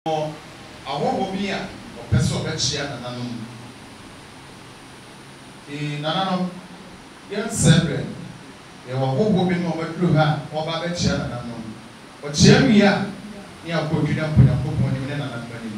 Awo bi a opeso be chia nananom. Nananom yen sebre. Ye wo hobo bi no badru ha oba be chia nananom. O chia wi a ni akodwina mponya kopon ni nananom bani.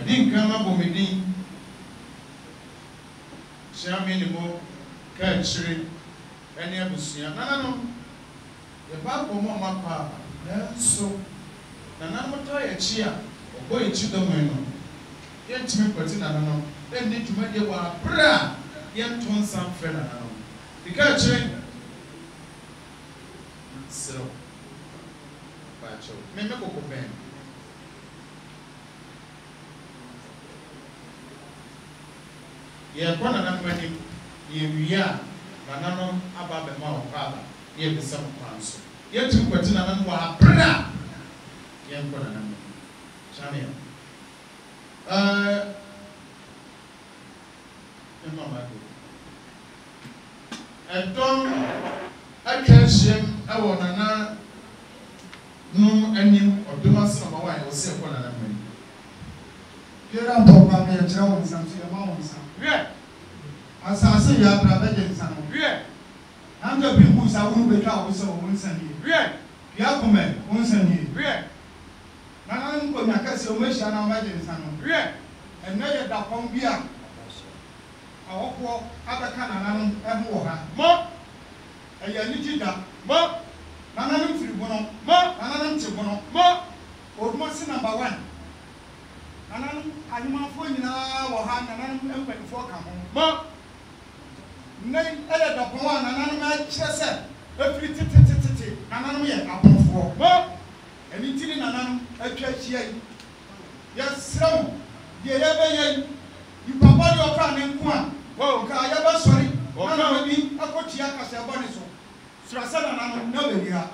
Din kama bomedin Shami ni mo ka chire ene abusia nananom ye ba ko mo mapa nanso nananom to ye chi a obo ye chi do no ye ntimi kwati nananom enne dwuma de wa bra ye nton sam fe nananom dika chire so ba cho me ko ben ye kwana na mwani ye wiya nananom aba be ma okaba ye bisa mkwanso ye tukwati nananom wa bra ye kwana na mwani chane mama do edon akashem awo nana no anim oduma sino ma wa ye ose kwana na mwani Kira mpokwa me yechira won samso ya ma won sam. Asase ya brabe de nsano. Anga bi hu sa wonu betwa wo se won nsani. Ya kome won nsani. Nana nko nyakase o mehia na ma de nsano. Enne ye da pon bi a. Awokwo abeka nana no eho wo ha. Mo. Eya ni jida. Mo. Nana no firi bono. Mo. Nana no nche bono. Mo. Odmo si number 1. Nananom anyumafo nyina wo ha nananom empanifo ka ho mo nei ele da pon wa nananom a kire se afiri tititititi nananom ye abonfo mo eni tiri nananom atwa hia yi ya srem ye ye be ye yi papa de oka ne nko a wo ka ya ba sori nananom bi akotia ka se bone so surasa nananom na be ha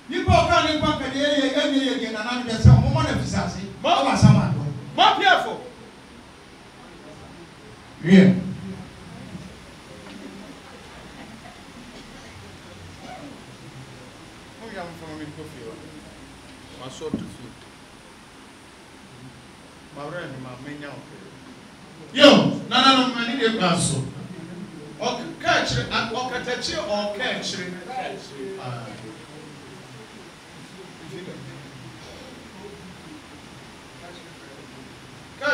ni po ka ne nko ka de ye nananom be se mo mo na fisase Baba sama do. Mo piafo. Yeah. Oh ya mfano mimi kofi wa. Maso to food. Mawre ni ma menya o. Yo, nana no mani de paso. O ka chire o katachi o ka chire. Ah.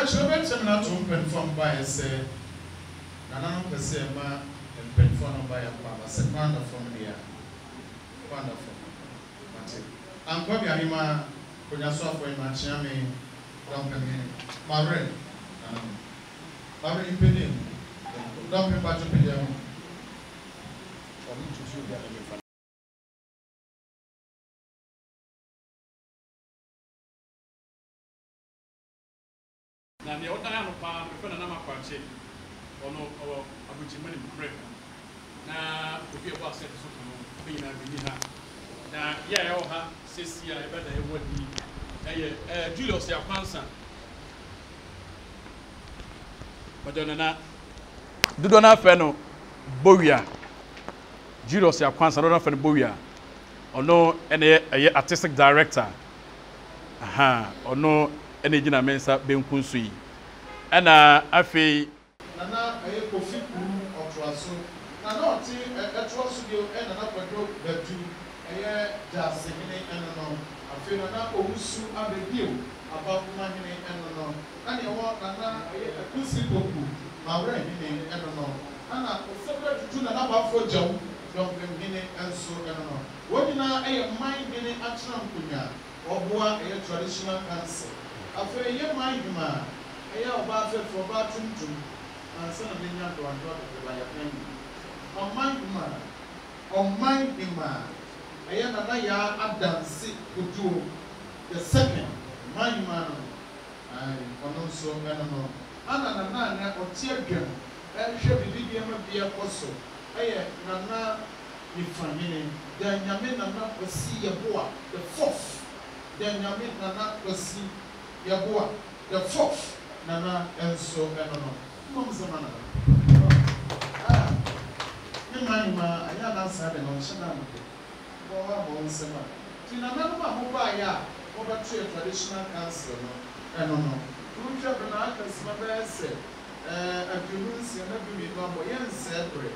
Children seminar to perform by a say, Nana Pese ma and perform by a papa, a wonderful here. Wonderful. I'm going to Anima, when I saw for my chammy, my red. I'm in Pidim. Don't be back to Pidim. For me to shoot the na me odaya no pa me fe na ma kwache ono abuchi mani break na obi ebo accept so ko be na bi ha na ya o ha sesi a e beda e wadi Julius Yakwansa madonna na dudo na fe no Bowia Julius Yakwansa no fe no Bowia ono ene artistic director ono ene gina mensa benkunsu yi ana afi nana aye kofi kuru otroaso nana oti etroaso dio ena na kwadro badu aye jase hene eno no afi nana owusu abedio abakuma hene eno no ani wo nana aye akusi boku mawre hene eno no ana osebra tutu nana bafo jaw don hene enso eno no wodina aye man hene atram kunya oboa aye traditional cancer after ye mind ma aya oba fe for ba tuntum ansa na benya do ando de ba ya pen on mind ma aya na ya adansi kudu the second mind ma no ai ono so meno no ana na na otie dwem ɛhwɛ bibi bi ama bi akɔ so ɛyɛ nana ifamine dan nyame nana osi yeboa the fourth dan nyame nana osi yeboa the fourth nana enso enono mom zamana ni manima aya na sa de no hyena no bo wa bo nsema ti nana no ma ba ya wo ba tue traditional council no enono unja bana akasima ba ese adununsi na bi mi ba bo yense bre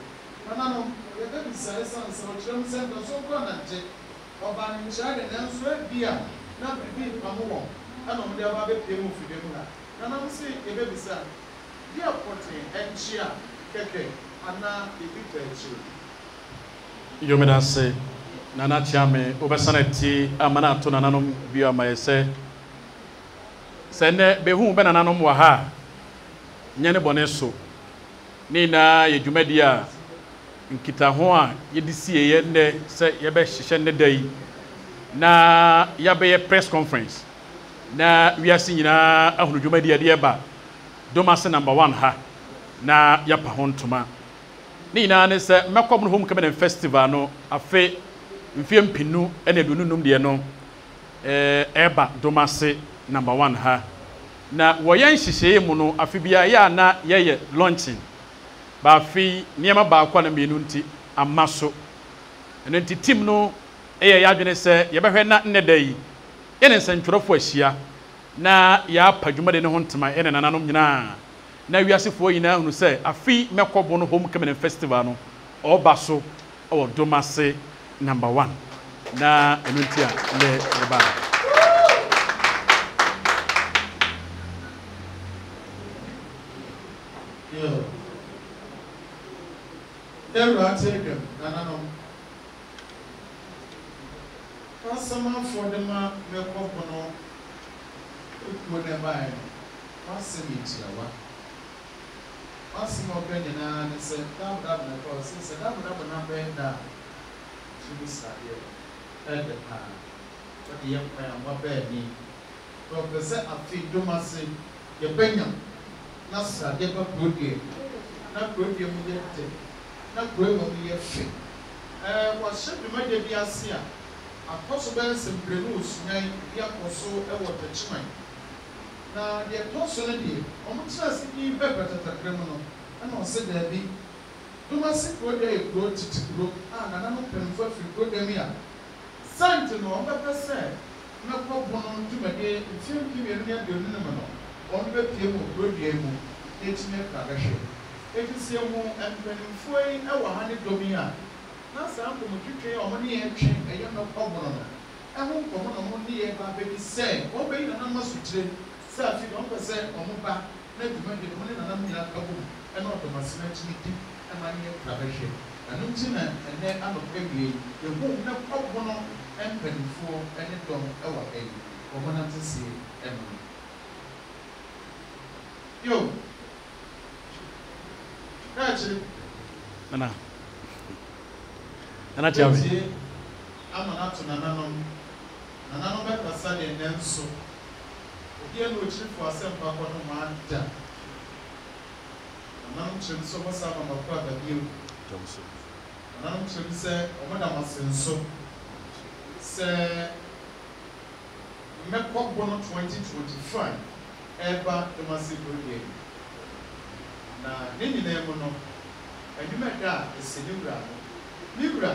nana no ye be bi sai san so chrem se do so ko na nje oba ni ncha de nanso bia na bi pamowo ana mo de aba be pie mu fide mu na nana mo si ye be bi sa dia potin enchia keke ana ebita echi yomeda se nana chiame obesanati amana to nananom bi amayese sene behu be nananom wa ha nyane bone so ni na ye dwumadi a nkita ho a ye disie ye ne se ye be hihye ne dai na ya be press conference na wiase nyina ahunu dwumadi ade eba domase number 1 ha na ya pa ho ntoma ni na ne se mekom no home coming festival no afe mfie mpinu ene dununum de no eba domase number 1 ha na woyan hihye mu no afe bia ya na ye launching ba afi niema ba akwa na mienu nti amaso eno nti team no ya adwene se ye behwe na nneda yi ene nsentwerofo ahia na ya padwuma de ne ho ntema ene nananom nyina na wiasefo yina hunu se afi mekobo no home coming festival no oba so o domase number 1 na eno nti a le ba yo Ewra take nananom Asama for them mekobo no mo ne bai Masimiti awa Masimo benina ne se dab na ko se dab na benda Chibisa here at the time but the young man wa be ni to se afi domase ye benyam na sa de ba program na program mu ye te na program mu ye fi wa se bi ma de bi ase a akoso ben semprenus nyan ya koso e wo techiman na de toso na die omo trust ni bebe tatakram no ana o se da bi domase ko de ko titikro na na no pemfa fi ko dem ya sant no o bebe se na ko bono tumade mfim kiwe no ya de no no on be pie mu rodua mu etime ka behwe etise mu empanimfo yi e wo ha ne domi a na sa ko mu twetwe o mo ne ye twe e ye no ko bono no e ho ko mo no mo ne ye ba be bi se o be na na masutire sa fi don pese omuba na duma de mo ne na nam nyina kabu e na odo masina chini di e ma ne ka behwe anu ntina ene ano ewie e hu na kobo no empanifo ene dom e wa eyi o mo na tse e no yo kachi nana chiawe amana to nananom be pasa de nenso obi eno chifo asempa ko no ma da nanam chim so mo sa ma kwa ba biu tomso nanam chim se o mo da masenso se me ko bono 2025 eba de masiko ye na nini na emo no adwuma da esenibra no libra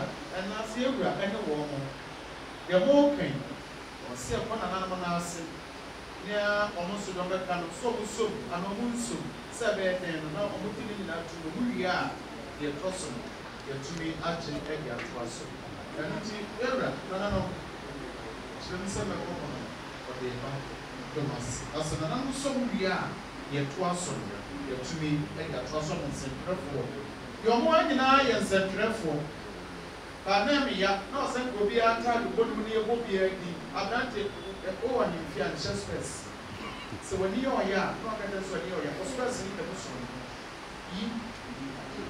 na se ebra ene wo mo de mo kan o se ko na nanam na ase nia ono so do be kan so ano munso se be den no na omo tini na tu no muria de toso de tumi age e de atwaso enti ebra nanano se me ko no o de ba Thomas asana na so muria de atwaso de tumi e de atwaso no se prefo yo mo anyina ye se prefo ba na me ya na o se ko bi ata do bodu ni e bo bi adi adante o wa ni fi an space so when you are ya no ka den so ni o ya o so asi ni so yi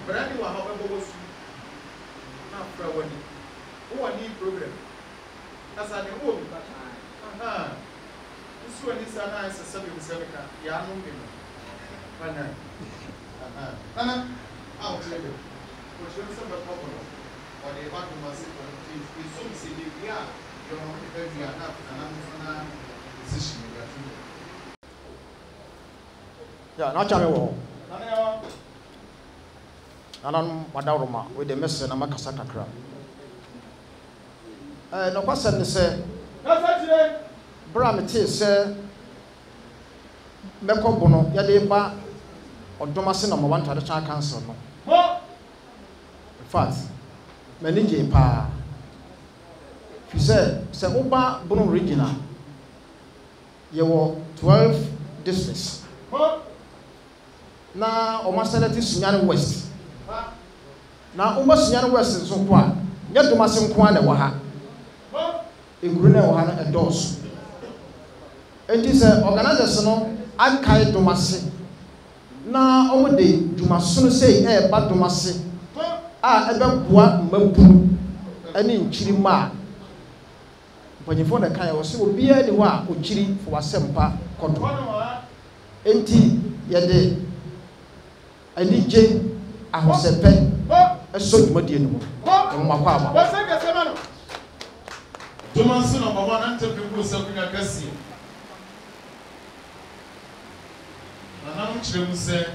brandi wa ha ba bo su na fra wani o wa ni program asa ne o bi aha so ni sa na asa sabi ka ya no bi no bana Nana, I'll tell you. But you have a problem. Or the back of my secret is so silly. Yeah, you're not very enough, and I'm decision. Yeah, not Jamie. Anan Madaruma with the mess and a Makasaka crowd. No question say, Bramity say, Meko Bono, Yadeba, or Thomasin number 1 traditional council. In fact, Meniji Pa. She said, Oba Bono Regina, you were 12 districts. Na Omasalati Sunyani West. Na Sunyani West is so quiet. Yet Thomasin Kwan and Waha. In Grune Ohana and Dos. It is an organization I carry Domasi. Na Omode, Dumasun say, but Domasi. Eba Bua Mabu, and in Chirima. When you phone the kind of so be anywhere, Uchiri for a semper, Koto. Enti, Yade, I need Jane, I was a pen, a sort of Madian. What's that? Thomasin number 1 until people selling a cassie. And I'm sure say,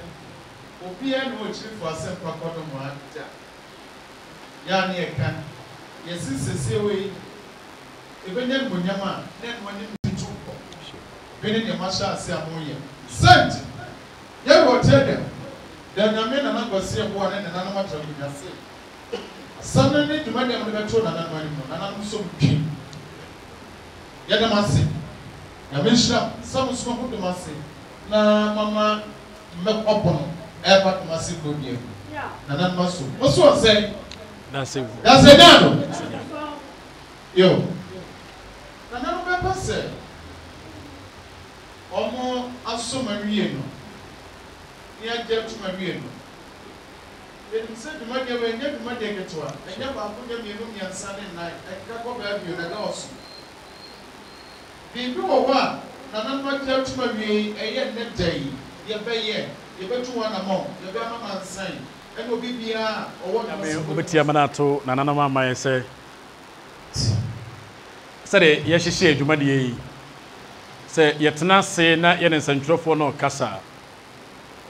Opian will chill for a simple cotton one. Yanni can. Yes, it's a way. Even then, when your man, then when you do, when your master say, Sent! You will tell them. Then I mean, I'm going to see one and another matter of your say. Suddenly, to my name, I'm told another one, and I'm so keen. Yadamasi. Yamisha, some smoke to Masi. Na Mama make up on ever to Masi go here. And then Masu. What's what say? That's it. That's it now. Yo. Nana Pepper said, Omo Aso Mariano. Near Jeff to Mariano. They said to my way, never my day to her. I never put them in room on Sunday night. I can't go back to you and also. People are Nana Matel to my way, a year net day. You pay, you bet to one among, you better not sign. And will be beyond or what I mean, Tiamanato, Nana Mama say. Say, yes, she said, you might say, yet not say, not yet in Central for no Casa.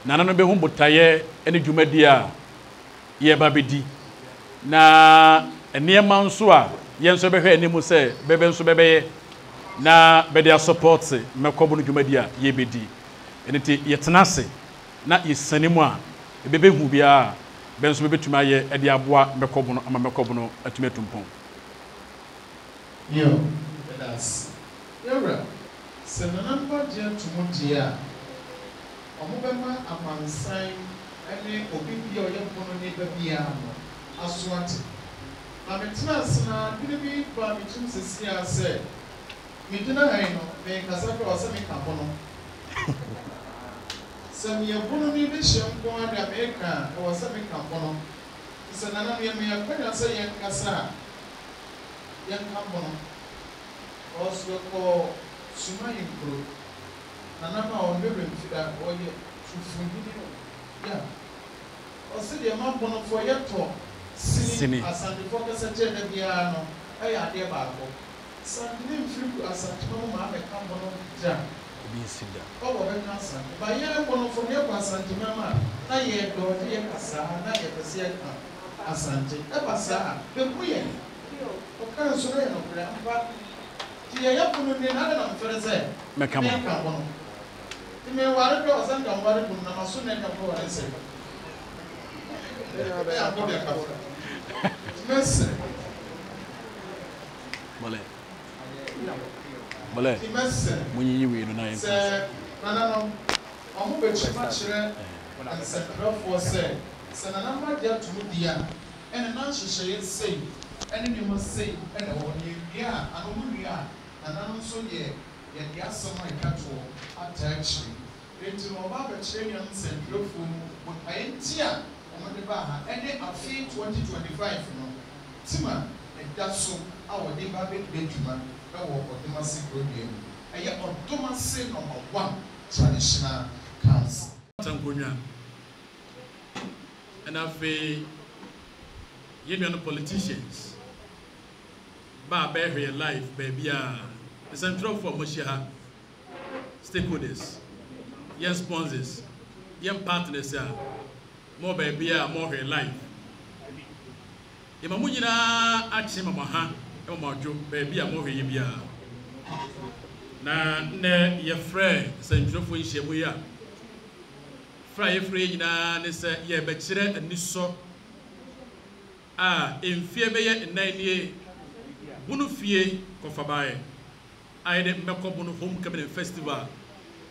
Nana be humble taye, any Jumedia, ye babidi. Na a near Mansua, yen so be any muse, bebe so bebe. Na bedia support mekobo no dwumadia ye bedi eniti yetenase na yesanimu a ebebe hu bia benso bebetuma ye ede aboa mekobo no ama mekobo no atumetumpon yo that's yora senana mbaje tumudia omobema amansan ene obi bia oyempono ne babia no asoate na metenase na bi ba metum sesia se Midina Haino, may Casaka or Semi Campono. Some year Bono Vision, go on America or Semi Campono. It's an anonymous may acquaint say young Casa, young Campono. Also call Sumayin Group. Another on living to that or yet to Fundio. Yeah. Or say your mom bono for your talk. Sini as an focus at the piano. I had their Bible. Something free as a tomorrow, I come on jam. Be sida. Oh, cancer. By young one from your person to Mamma. I yet go to your casa, and I get a second. Asante, Epasa, the Queen. Okay, so I know, but Tiayapu in another Thursday. Macamon. You may want to go and come worry from Namasun and go and say. Listen. Mole. When you win on 9. Sir, Nana, I'm going to match and set for say. Sanama dear to Mudia, and an answer shall say, and you must say, and a 1 year, yeah, and a 1 year, and also ye, yet yes, some my cattle attach me. Into Mobile Charians and Blowful, but I ain't here on the bar, and they are free 2025. Tima, and that's so our neighbor Benjamin. Automacy program. I automacy number 1 traditional council. and afei yɛnua politicians ba bear life baby the central for Moshiha stakeholders young sponsors young partners more baby more her life Imamu nyina akyem ma ha e mo adwo baby more her bia na ne ye frɛ central for nhyiamu ya fra ye frɛ nyina ne sɛ ye be kyerɛ aniso emfie bɛyɛ nnanie bunu fie kofa bae ayede mekɔ bunu homecoming festival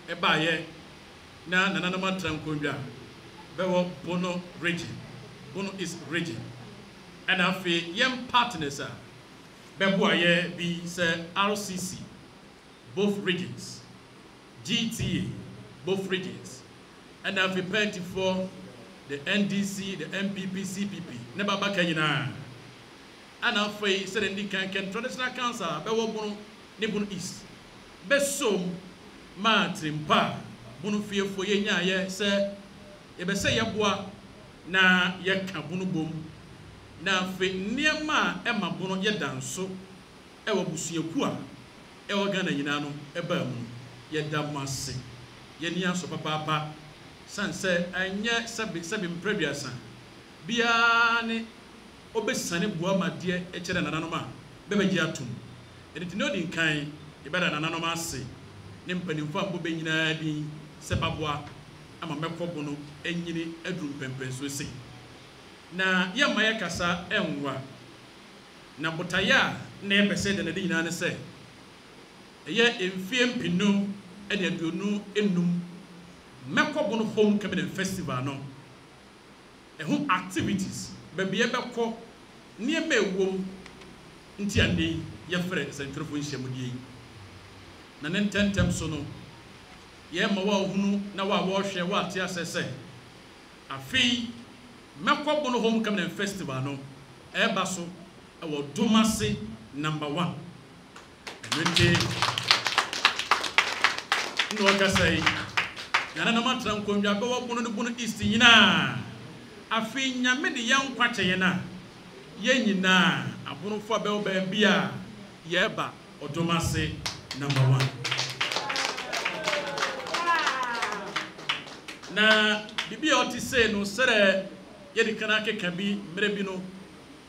e bae na nananama trankonwa bɛwɔ bunu region bunu is region and afi yem partners bɛboaye bi sɛ RCC both regions GTA both regions and afi party for the NDC the MPP CPP ne baba kanyina ana afei sɛ ndi kan traditional council bɛwɔ bunu ne bunu east bɛsom ma trimpa bunu fiefo yenya ye sɛ yɛbɛsɛ yɛboa na yɛka bunu bom na afei nneɛma ɛma bunu yɛdanso ɛwɔ busuaku a ɛwɔ Ghana nyina no ɛba mu yɛda mase yɛni aso papa sanse anya sabi mprebiasa bia ne obesane bua made e kire nananom a bebeji atum editi no din kan ibada nananom ase ne mpanimfo ambo benyina din sebaboa ama mekɔbo no enyini aduru pempenso se na yema yakasa enwa na botaya na ebese de ne nyina ne se eye emfie mpinu ene aduonu enum mekɔbo no homecoming festival no ehum activities baby ebekɔ niema ewom nti ande yefre centrofo nhyiamudie na ne ntentem so no ye ma wa hunu na wa hwɛ wa ate asese afei mekɔbo no homecoming festival no eba so ɛwɔ Domase number 1 nti no akasai na na matra nkonwa bɛwɔ bono no bono east nyina afei nyame de yan kwache ye na ye nyina abonofo bɛwɔ ba bia ye ba Domase number 1 na bibia oti se no sere ye de kana keka bi mere bi no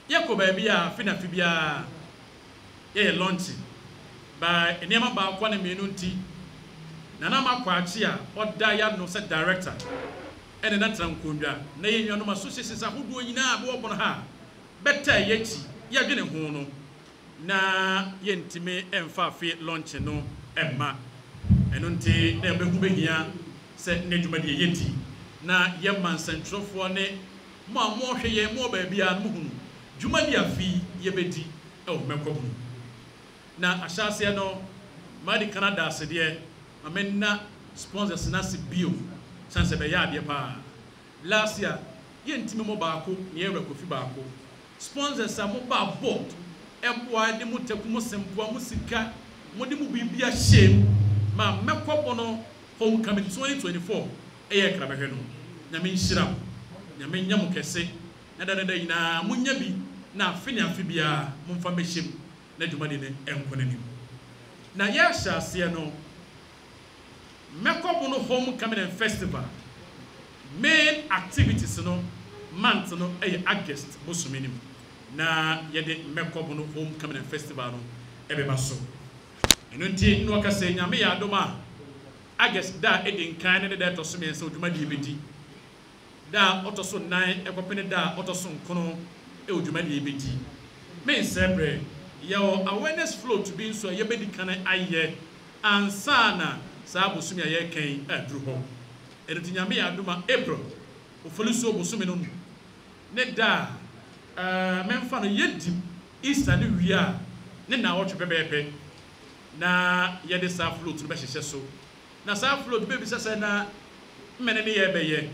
ye ko ba bia fina fi bia ye launch ba eniama ba kwa na menu nti nana makwachi a oda ya no se director ene na trankonwa na ye nwa no ma so sesesa hodo nyina be wo ha beta yechi ya dwene ho no na ye ntime emfa afi launch no emma eno nti na be hu behia se ne dwuma de yeti na ye man centrofo ne mo hwe ye mo ba bia no hunu dwuma de afi ye bedi e wo mekɔbu na ahyase no madi Canada asede amena sponsors na se bio chance be ya de pa last year ye ntimi mo baako ne ye rekofi baako sponsors a mo ba board eboa de mo taku mo sempoa mo sika mo de mo bibia shem ma mekɔbo no homecoming 2024 eye kra behwe no na me nhira na me nyam kese na da yina mo nya bi na afi ne afi bia mo mfa mehim na dwumade ne enkonanim na ye ahyase no mekɔbo no homecoming festival main activities no month no August bosumenim na yede mekɔbo no homecoming festival no ebeba so eno nti no akase nyame ya adoma August da edin kan ne da to so me nse odwuma de ebedi da otoso 9 ekopene da otoso nkono odwuma de ebedi me nsebre yo awareness float bi nso yebedi kan aye ansana saa bosumi aye kan aduru ho eno nti nyame ya adoma April ofoliso bosumi no ne da memfa no yedim Easter ne wia ne na wotwe bebepe na yede saa float no be hyehye so na saa float baby sese na mmene ne ye beye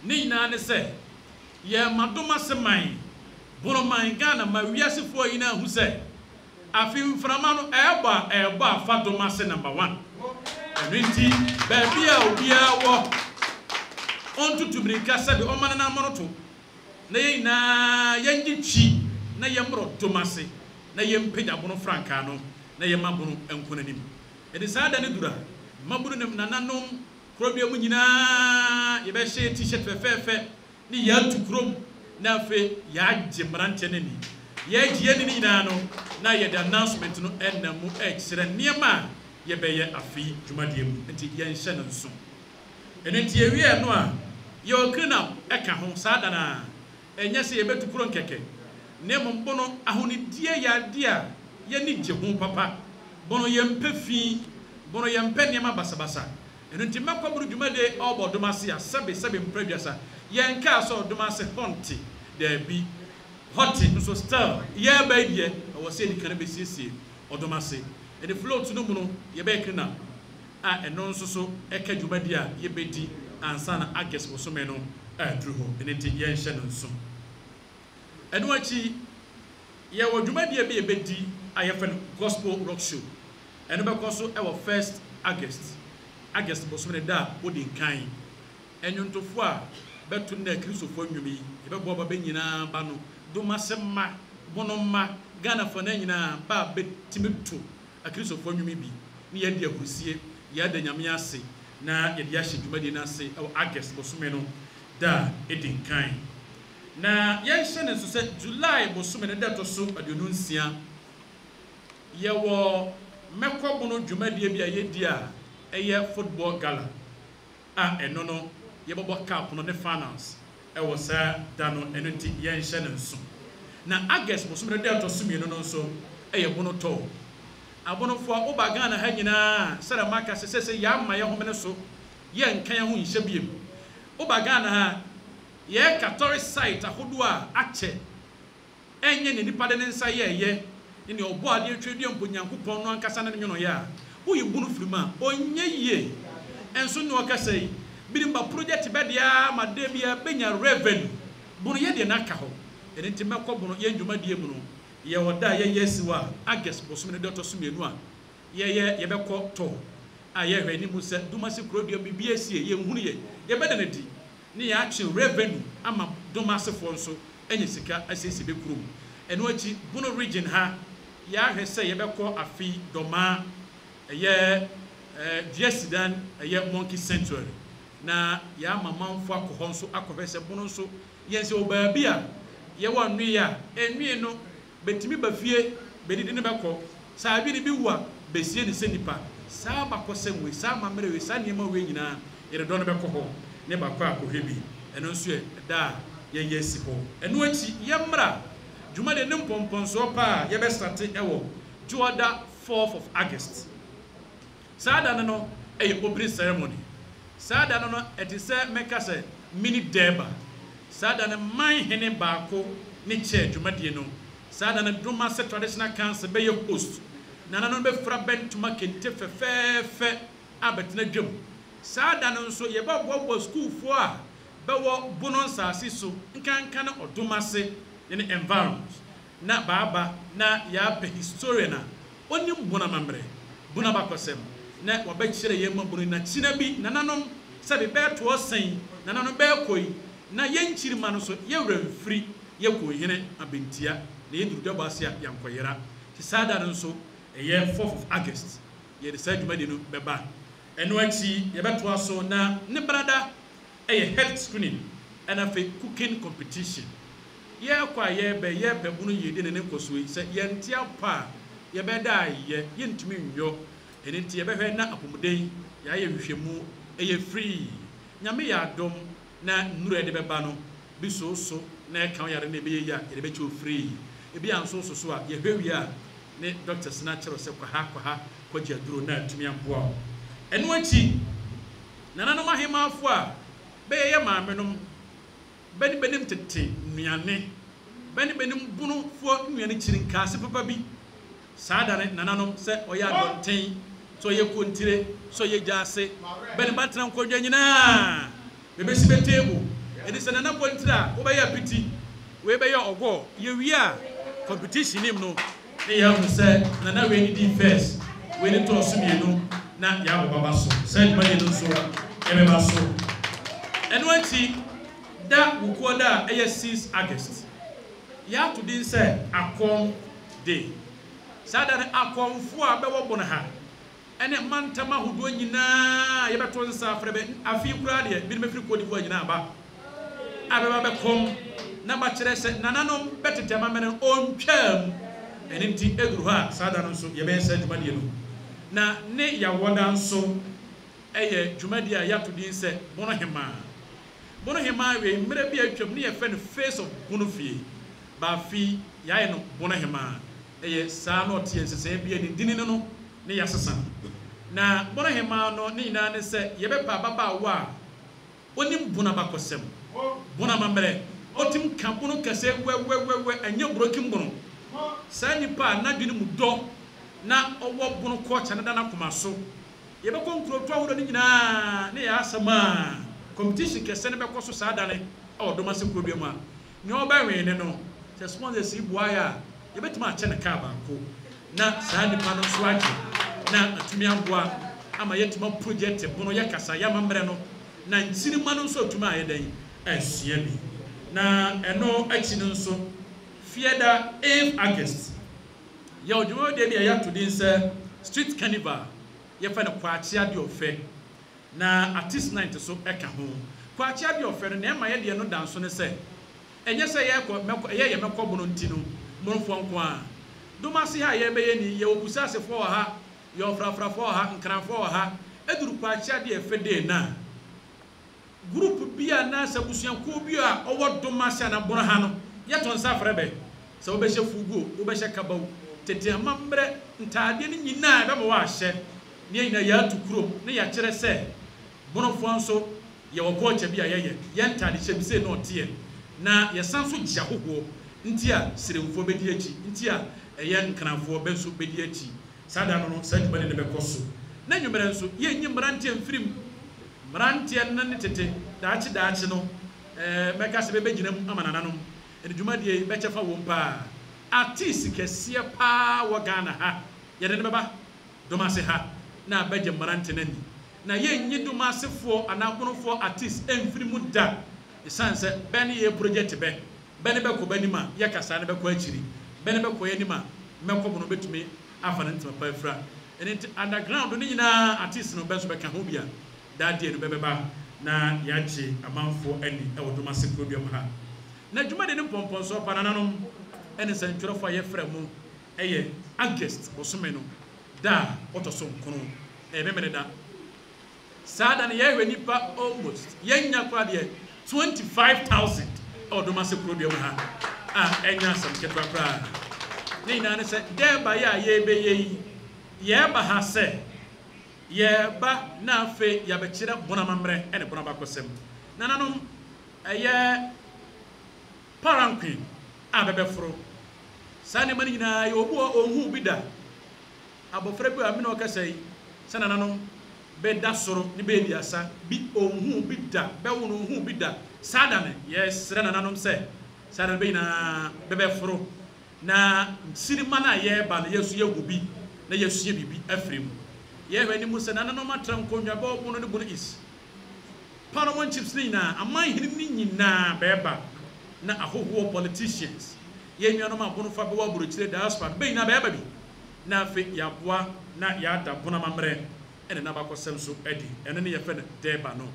ne nyina ne se ye madoma seman boroman Ghana ma wiasefo yina hu se afi mframa no eba afa Domase number 1 enti baby a obia wo on to mirika sabe o man na monoto na ye na yangi chi na ye mro tomase na ye mpenya bono franka no na ye mabono enkonanim e de sada ne dura mabono nem nananom krobia mu nyina ye be hye t-shirt fefefe ni ya tu krom na fe ya jemrante ne ni ye giye ni nyina no na ye the announcement no enamu e kire niema ye be ye afi dwumadie mu nti ye nhye no nso eno nti ye wie no a ye okrina eka ho sada na enye se ye betu kro nkeke ne mombono ahonidie ya dia ye ni je ho papa bono ye mpefi bono ye mpe niema basabasa eno nti makoburu dwumade obodomase a sebe mpraduasa ye nka so odomase honti there be hoti nso star ye ba die o se di kana besiesie odomase e de float no mu no ye ba ekina a eno nso so eka dwumade a ye bedi ansa na ages bosome no aduru ho ene nti ye nhye no nso eno achi ye wo dwumade be bedi ayefen gospel rock show eno be koso e wo 1st August bosome da odin kan enyuntofo a betu na kristofo nwumi e be bo ba nyina ba no do masema bonoma Ghana fo na nyina ba betimitu akristofo nwumi bi ni ye de ahurusie ye da nyame ase na ye de ahye dwumade na ase e August bosome no da edin kan na ye hye ne so se July bosome ne da to so aduonu nsia ye wo mekobono dwumade bi a ye di a eye football gala a eno no ye bobo cup no ne finals e wo sa da no eno nti ye nhye ne nso na August bosome de to sumi no nso eye bono to abono fo oba Ghana ha nyina sara maka sese ya ma ye homene so ye nkan ho nhye biem oba Ghana ha ye Catholic site ahodo a ache enye ne nipa de nsa ye ne obo ade atwedua mponyankopon no ankasa ne nwono ya wo yibunu firima onye ye enso no akasai birimba project bedia madebia benya revenue bunu ye de naka ho ene nti mekobono ye ndwumadie mu no ye woda ye yesiwa August bosome ne dot somienu a ye bekọ to a ye hwani mu se dumase krodua bibia sie ye nhunu ye beda na di ne ya achi revenue ama dumase fo nso enye sika asesi bekurum eno achi bunu region ha ya hwese ye bekọ afi doma eye Diesidan eye Monkey Sanctuary na ya mamanfo akoho nso akohwese bunu nso yense obaabi a ye wonu ya enwie no betimi bafie bedidi ne bekọ saa bi ne bi wu a besie ne senipa saa bakosemwe saa mamrewe saa niema we nyina ere do no bekọ ho ne bakọ akohwe bi eno nso e da ye yesi ho eno achi ye mra dwumade ne mpomponso pa ye be start ewo Juoda 4th of August sada no e opening ceremony sada no eti se meka se mini deba sada ne man hene baako ne che dwumade no sada ne duma se traditional council be ye host nana no be fra bentuma kente fefefe abetina dwam sada no nso ye ba bobo school fo a be wo bono nsase so nkanka na oduma se ne environment na baba na ya pe historian na onim bona mamre bona bakosem na wabekire ye mabunu na china bi nananom sabe be to osan nananom be koi na yenchiri ma no so ye wramfiri ye ko hene abentia na ye duru basia yankoyera ti sada no so ye 4th of August ye de sadwumade no beba eno achi ye beto aso na ne brada health screening and a cooking competition ye kwa ye be bunu ye de ne nkoso se ye ntia pa ye be da ye ntumi nwo ene nti ye be hwe na apomuden ya ye hwehwemu ye free nyame ya dom na nnuru de beba no bi so na e kan yare na be ye ya ye be cho free e bi anso so a ye hwe wi a ne doctors na chero se kwa ha kwaji aduro na atumi amboa eno anti nana no mahemafo a be ye maamenom beni benim tete nuane beni benim bunu fo nuane chirinka ase papa bi saada ne nananom se oya donten so ye kontire so ye jase beni batran kodwa nyina be si betebo edi se nana kontira wo be ya piti we be ya ogo ye wi a competition nim no ne ya mu se nana we ni di first we ni to so mienu na ya baba so se ma ni no so e be ba so eno anti da wuko da 6 August ya to din say akom day sada ne akomfo a bewo bo na ha ene mantama hodo nyina ye beto nsa frebe afi kura de bi me firi kodi vo nyina aba abeba bekom na ba kire se nananom betetema menen ontwam ene nti eduru ha sada no so ye ben sa dwumade no na ne ya woda nso eye dwumade a ya to din say bono hema we mre bi atwam ne ye fe no face of bono fie ba fi ya no bono hema eye sa no tie nsese bia ni dini no ne ya sesa na bono hema no ne ina ne se ye be pa baba wa onim bona bakosem bona mamre otim ka bono kase we anya broken bono sa nipa na dwene mu do na owo bono ko cha na dana koma so ye be konkro to awodo ni nyina ne ya asama competition kese ne be koso sa dane o do mase problem a ne obawe ne no se sponsors ibuaya ye betima ache ne ka ba ko na sa nipa no so age na atumi amboa ama yetima project bono ye kasa ya mamre no na ntiri ma no so atuma ayedan asia bi na eno achi no so fieda 8 August ya ojumo de bia ya to din say street carnival ye fa na kwaachia de ofe na artist night so eka ho kwaachia de ofe no na ema ye de no danso ne say enye say ye mekọ bono ntino monfo nko a domase ha ye beye ni ye obusase fo ha ye ofrafra fo ha nkranfo ha eduru kwaachia de efe de na group bia na sabusuan ko bia owo domase na bono ha no ye ton sa frebe se obehye fugo obehye kabaw tete amambre ntaade ni nyina be mo wa hye ne nyina ya tukuro ne ya kire se bonofo anso ye wokocha bia ye ntaade hye bi se no tie na ye sanso gya hoho nti a siremfo bedi achi nti a eye nkranfo benso bedi achi sada no sanjuma ne be koso na nwumere nso ye nyi mrantie mfirim mrantie nan tete daachi no meka se be ginam amanananom edwumadie be chefa wo mpa artist kese pa wo Ghana ha ye de beba domase ha na beje mrantie nani na ye nyi domasefo anakonofo artist emfirimu da isanse ben ye project be ko banima ye kasa ne be ko achiri ben be ko yanima meko bono betumi afa ne ntema pa afra ene underground no nyina artist no be so be ka ho bia that day no beba na yachi amanfo ani e wodomase program ha na dwuma de ne pompon so pa nananom ene santwerofo ye frɛ mu eye August bosome no da otoso nkono e be mere da sada ne ye hwanipa almost yenya kwa de 25,000 odomase program ha enya sam ketwa pra ne ina ne se de ba ya ye be ye ba ha se ye ba na fe ya be kire bona mamre ene bona ba kosem nananom eye Paranquin abebefro sane mani nyina ye obu onhu bi da abofra bi amina okasai sana nanom be da soro ni be diasa bi onhu bi da be wono onhu bi da sadane yes rena nanom se sada be na bebefro na sinima na ye ba na yesu ye gubi na yesu ye bibi afrim ye hwani musa nanom atram konwa ba obu no ne bunu is Paramount chips ni na aman hini ni nyina beba na ahoho politicians ye nnuanom abono fa be wa burochire diaspora be na beba bi na afi yaboa na yada bona mamre ene na bakosem so edi ene ne ye fe deba no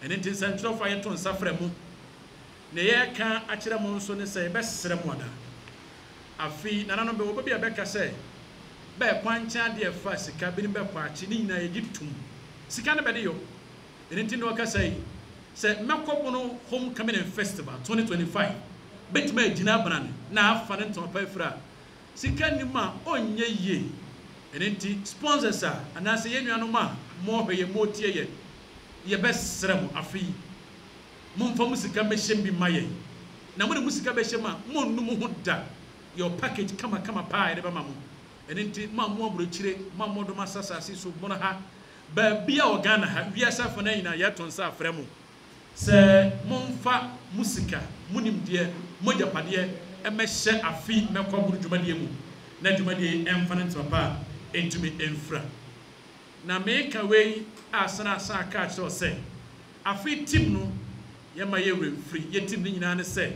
ene tin santro fa ye ton safra mu ne ye ka akire mu nso ne se be sere mu ada afi nananom be wo bia be ka se be kwancha de fa sika bi ne be kwa achi ni na ye gitum sika ne be de yo ene tin no ka sai se mekobono homecoming festival 2025 betima agina brane na afa ne ntopa afra sika nima onye ye enti sponsors anase yenuano ma mo hweye mo tie ye besere mo afi mo mfa musika mehyem bi maye na mo ne musika behyem a mo num ho da your package kama pa ede be ma mo enti ma mo abrochire ma mo do masasase so bono ha ba bia Ghana ha wiasa fa na ina ya tonsa afra mo se monfa musika munimde mojapade emehye afi mekoburu dwumadie mu na dwumadie emfa ne papa entumi enfra na meka wei asana asa ka cho se afi team no ye ma ye free ye team ni nyina ne say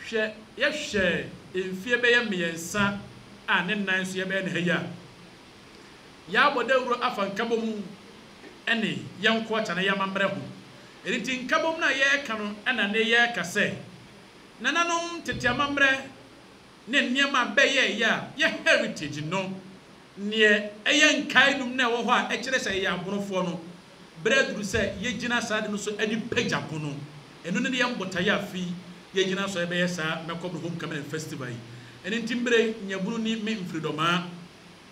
hwe ye hwe emfie be ye meyensa a ne nan so ye be ne haya ya bodawuro afankabom ene yanko acha na yamambre ho eriti nkabom na ye ka no ena ne ye ka say nananom tete amambre ne niema be ye heritage no ne eye nkai num na wo ho a ekire say ya aborofo no bredru say ye gina saade no so ani pagya bono eno ne ye mbotaya afi ye gina so ebe ye sa mekobro homecoming festival yi eni timbre nyabunu ni me mfridoma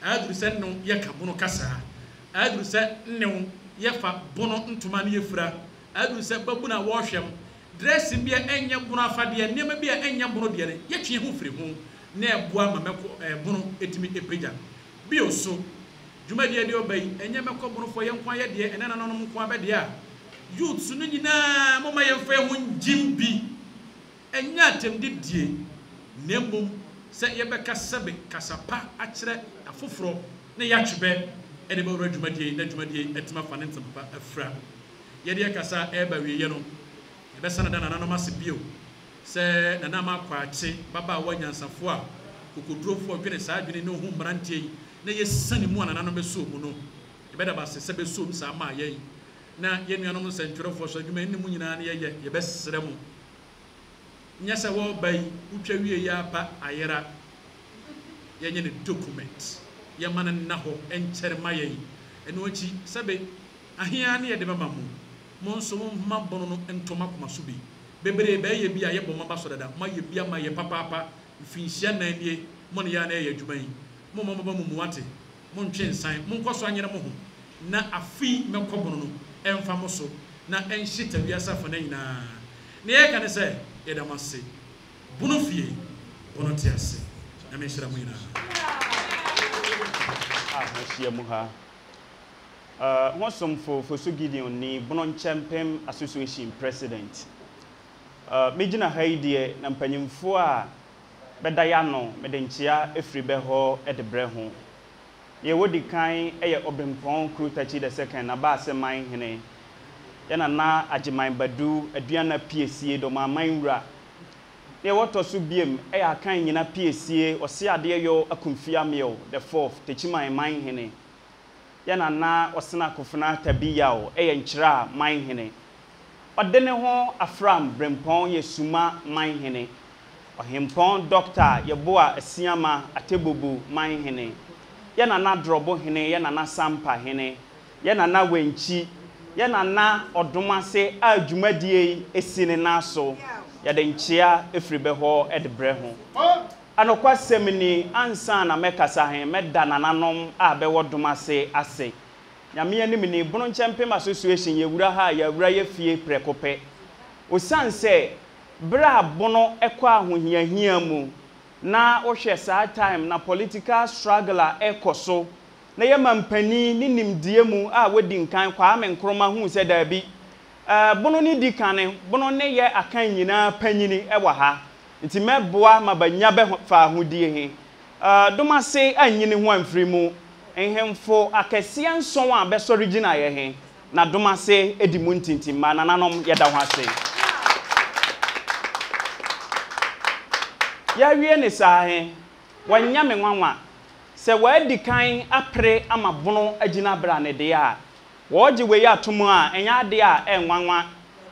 adru say no ye ka bono kasa adru say ne ye fa bono ntoma ne ye fura adru say babuna wo hwem dress bia enya bono afade ne ma bia enya bono de ne ye twe ho firi ho na eboa ma meko bono etimi epagya bio so Jumadi de obey enye meko bono fo ye nkwa ye de enana no nkwa be de a youths no nyina moma ye fa ho njimbi enya atem de die nembum se ye be kasabe kasapa akire afoforo ne ya twebe ene be wura jumadi na jumadi etima fa ne ntempa afra ye de kasa e ba wiye no e be sana dana no mase bio se nana ma kwache baba wanyansafo a kokodrofo dwene saa dwene ne ho mrantie na ye sani mu anana no beso mu no e be da ba se beso mu sa ma ye na ye nuanom no sentwerefo so adwuma ni mu nyina na ye besere mu nya se wo bai utwa wie ya pa ayera ye nye ne document ye man na ho enchere ma ye eno achi sebe ahia ne ye de mama mu mo nso mo mabono no entoma koma so bi bebere be ye bia ye bomba so dada ma ye bia ma ye papa finhia na nie mo ne ya na ye adwuma yi mo mu ate mo ntwe nsan mo nkoso anyere mo ho na afi mekobono no emfa mo so na enhita wiasa fa na nyina ne ye ka ne se ye da mase bono fie bono tiase na me shira mo nyina mahia mu ha hosom for so Gideon ni bono nchempem association president mejina haidie na mpanyimfo a bedaya no medenchia efribe ho edebre ho ye wodi kan eye obempon krutachi the second na ba aseman hene yana na agiman badu aduana piesie do maman wura ye woto so biem eye akan nyina piesie ose ade yo akumfia meo the fourth techiman man hene yana na osena kofuna tabiyao eye nchira man hene odene ho afram brempon ye suma man hene Ohimpon doctor yeboa asiama atebobu man hene yana na drobo hene yana na sampa hene yana na wenchi yana na odomase adwumadie esine naso yade nchia efribe ho edebre ho anokwa semini ansa na mekasa hen meda nananom a be wodomase ase nyame anim ni bono nchempem association yewura ha yewura ye fie prekope osanse bra bono ekwa ahohiahia mu na ohwe saa time na political struggle ekoso na ye mampani ni nimdie mu a wodi nkan kwa ame nkroma hu se da bi bono ni dikane bono ne ye akan nyina panyini ewa ha nti meboa mabanya be fa ahodie he domase anyini ho amfiri mu enhemfo akese nson a be so original ye he na domase edi mu ntintim ma nananom ye da ho ase ya wie ne sahe wanya me nwanwa se wadi kan apre amabono agina bra ne de a woje we ya atomu a enya de a enwanwa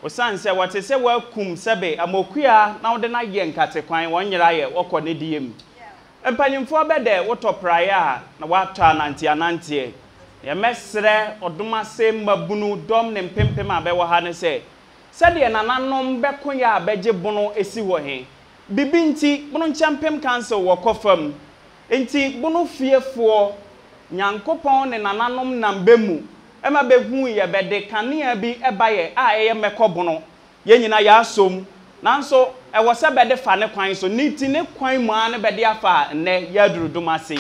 osanse wote se wakum sebe amokua na wode na ye nkate kwan wonyera ye wokọ ne diem empanyimfo bede wotopraye a na wata anantie ye mesre odomase mabunu dom ne mpempem abewo ha ne se de nananom bekoya abeje bono esi wo he bibinti bono nchampem council wokofam enti bono fiefo nyankopon ne nananom nambemu ema behu ye bede kanea bi ebaye a eye mekobono ye nyina ya asom nanso ewo se bede fa ne kwan so niti ne kwan mu an bede afa ne ya durudumase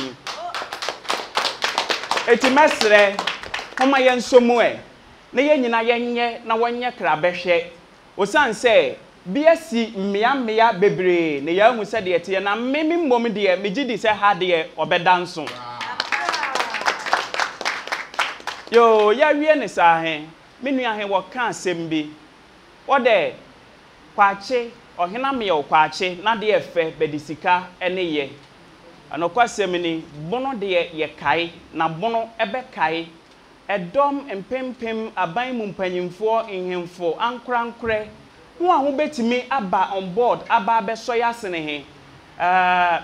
eti mesre homa ye nsomu ne ye nyina yenye na wonye krabehwe osanse biasi mmia bebre ne ya hu se de ete na memi mmom de megidi se ha de obedanso yo ya wie ne sa he menu ahe wo kan sembi wo de kwache ohena me yo kwache na de efe bedisika ene ye anokwasem ni bono de ye kai na bono ebe kai edom empempem aban mu mpanyimfo nhemfo ankorankore ho a ho betimi aba on board aba beso yasene he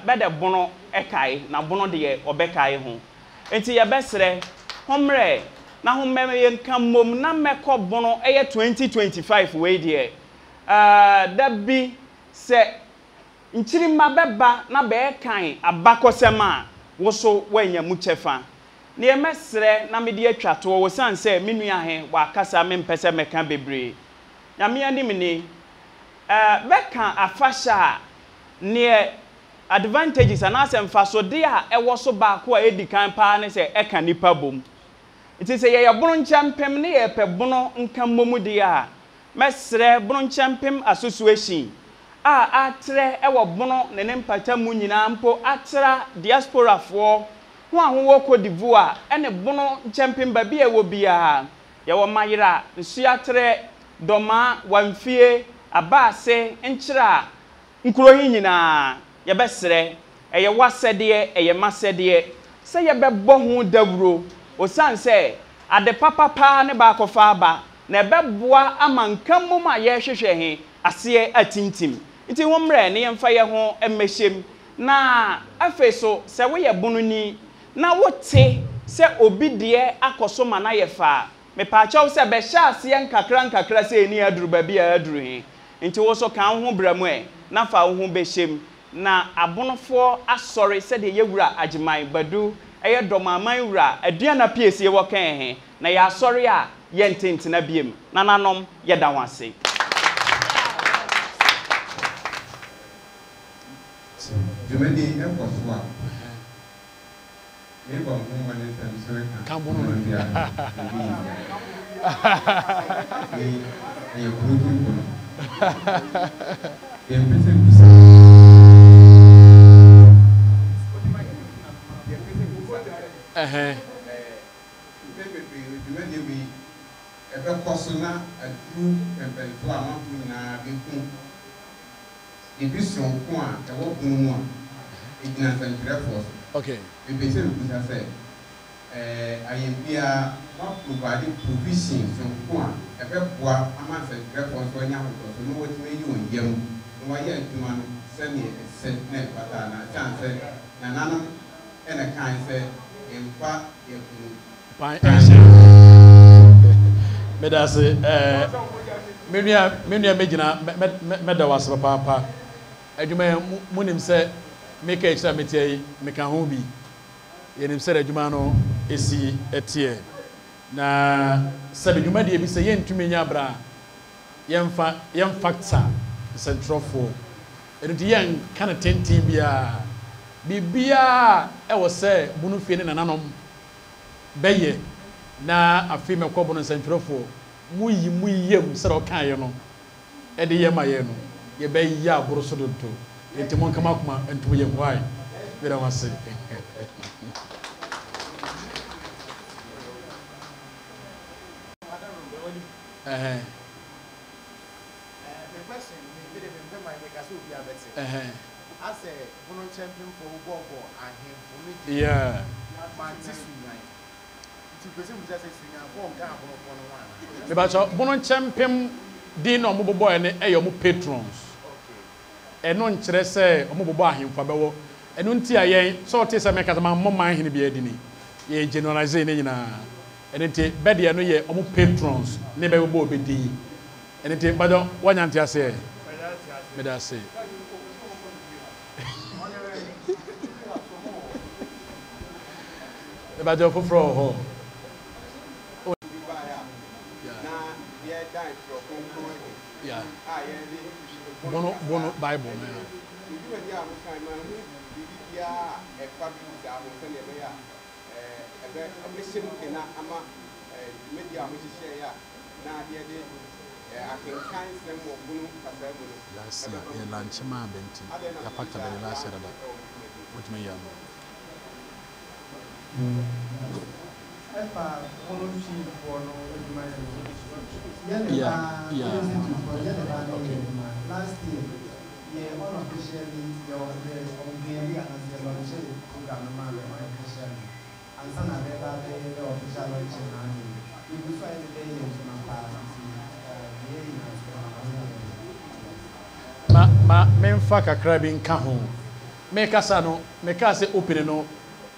bede bono ekai na bono de obekai ho enti ye besre homre na ho meme nkamom na mekọ bono eye 2025 we de da bi se nchirima beba na be kan abakosema wo so wanya mu chefa na ye mesre na me de atwato wo san se menu ahe wa kasa me mpese meka bebre nyame anim ni beka afasha ne advantages and as emfaso de a ewo so ba ko a edikan pa ne se eka nipa bom iti se ye bono nchampem ne ye pe bono nkammomu de a mesre bono nchampem association a atre ewo bono ne mpata mu nyina mpo atra diaspora fo ho ahwo Cote d'Ivoire ene bono nchampem ba bia wo bia ye wo mayira nsu atre doma wamfie abase nkyira nkrohi nyina ye besre eye wasede eye masede se ye bebo ho dawuro osanse ade papa ne ba kofa aba na ebeboa amankamum a ye hwehwe he ase atintim nti womre ne yemfa ye ho emmehyem na afeso se wo ye bononi na wote se obi de akoso ma na ye fa me pa chawo se be hya ase nkakra se eni aduru ba bia aduru he nti wo so kan ho bramu na fa wo ho behyem na abonofo asori se de yewura agiman badu eye domaman wura aduana piesie wo kan he na ya asori a ye ntentina biem na nanom ye da wase Jumedi ekoswa eba mo mane tamsere kan bono dia e kudu bono e pese bisa jumedi bi ebe kosona adu empelfo amafu na bekun ibisun kun a ewo kun mu a igna centre force okay we be say we say ayempia ma provide provision so kun a ebe boa ama centre force wanya ho so no woti meyi won yam no wa ye aduma no se ne set ne pata na chance na nanom ena kan se emfa ye kunu medase menua megina meda wase papa adwuma munim se meka ekira metie meka ho bi yenim se adwuma no esi etie na sabe adwuma de bi se yentumi nya bra yem factor central for enti yen kana tenti bia e wo se bunu fie ne nananom beye na afi mekobo no central for muyiyem sero kan ye no e de yema ye no ye be ya aboro so donto enti mon kama kuma entu ye kwai bira wase yeah Mebacho bono champion di no mo bobo ene e yo mo patrons eno nkyere se o mo bobo ahemfa bewo eno nti ayen so te se meka ma man hene bia dini ye generalize ne nyina eno nti bede eno ye o mo patrons ne be bobo obedi eno nti bado wanya nti ase medase mebacho foforo ho yeah. Bono Bible man. Last year, lunch man benti. Ya pakta bele last year da. What me yam. Last year, unofficially, your program, and some of the official launching. We will find the day ma memfa kakra bi nka ho me kasa no me ka se open no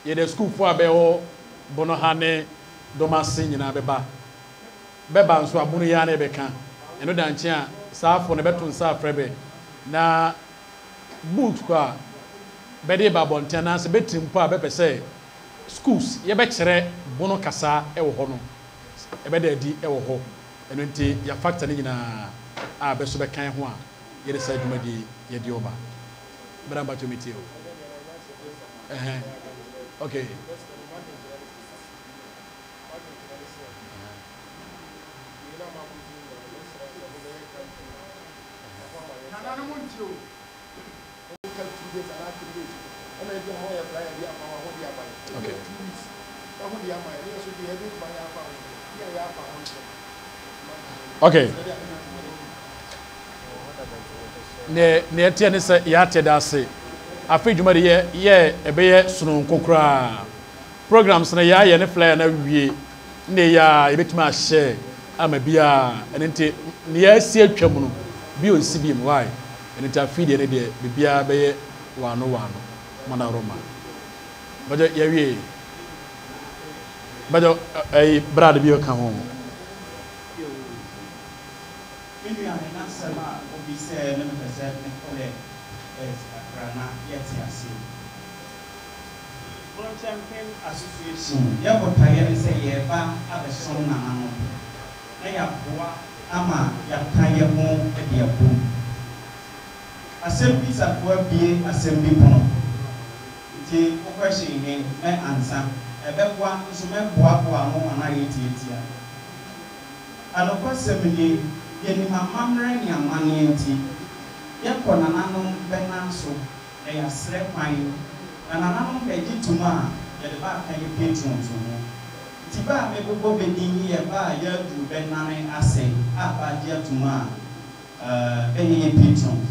ye the school for abeho bono ha ne domase nyina beba nso abunu ya na beka eno da nche a saafo ne beto nsa frebe na book kwa bede ba bontena se betimpo a bepese schools ye be kire bono kasa e wo ho no e be da di e wo ho eno nti ya factor ne nyina a be so be kan ho a yere sa duma di ye di oba bramba to meet you okay okay ne etie ne se ya teda se afi dwuma de ye ebeye sunu kokra programs na ya ye ne flyer na wie ne ya ebetima share ama bia ente ne ya si atwam no bi o si bi m why ente afi de ne de bia beye wano mana roma bajo ya wie bajo ai brad bi o ka ho Champion Association, Yabotayan say Yeba at the Son Nano. They are Boa Ama Yakaya Mo at the Abu. Assemblies at work be assembly pon. The question may answer. A Bewa is a Boa and I eat it. And of course, Semini, Yenima Mamren Yamanti, Yakonanano Benanso, they are slept mine. And another page to ma, the back can you patrons. Tiba may go beginning here by year to Benane assay, up by year to ma, Benny patrons.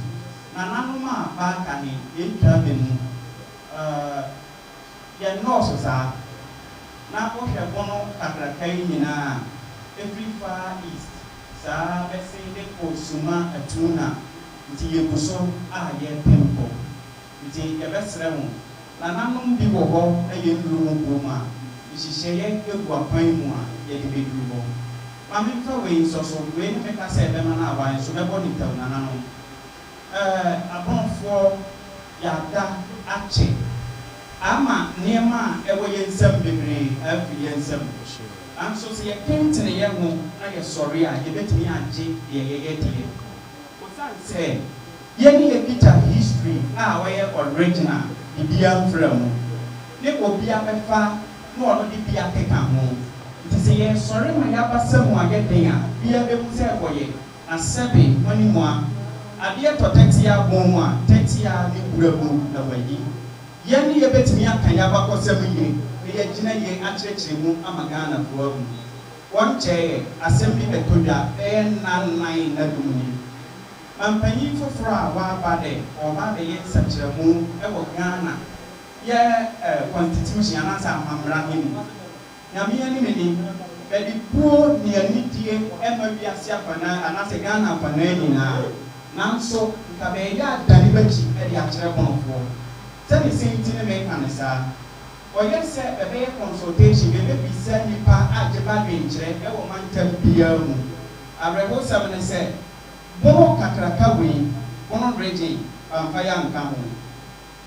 Nanama back and in cabin, your noses are now okay, one at the every far east, Sa, let's say the Osuma, a tuna, until you go so, yet pimple. It is your best realm. Nananum bi wo ho na ye nuru mu ma ihihye egu apan mu a ye de bedu ho mame fa we so we ne ka se be ma na aban so be boni taw nananum abonfo ya da ache ama niema e wo ye nsam bebre afi ye nsam am so se ye kentene ye ho na ye sori a ye betimi age ye die ko san se ye ni ye picture history a we original Bibian from Nico Bia Mefa, no other Bia Kekamo. It is a year, sorry, my Yaba Samoa get there, Bia Bemusa for ye, and Sebi, money more. A dear to 30 year Boma, 30 year Nibu, the way. Yanni a bet me a Kayaba for 7 years, we are Gina Ye actually move Amagana for one chair, assembly the Kuda, and 9 Naduni. I'm paying for a while by day or by the year such a moon, ever Ghana. Yeah, constitution as I'm running. Yami, but the poor near Nitia, ever be a Siapana, and as a Ghana for Nanina. Now, so Kabeya, Danibachi, at the actual one for. Tell the same thing to make an answer. Or yes, sir, a bear consultation may be sent me at the bad venture, ever man tell Piano. I read what someone said. Bono Kakrakawi, Bono Reggie, Fire and Camo.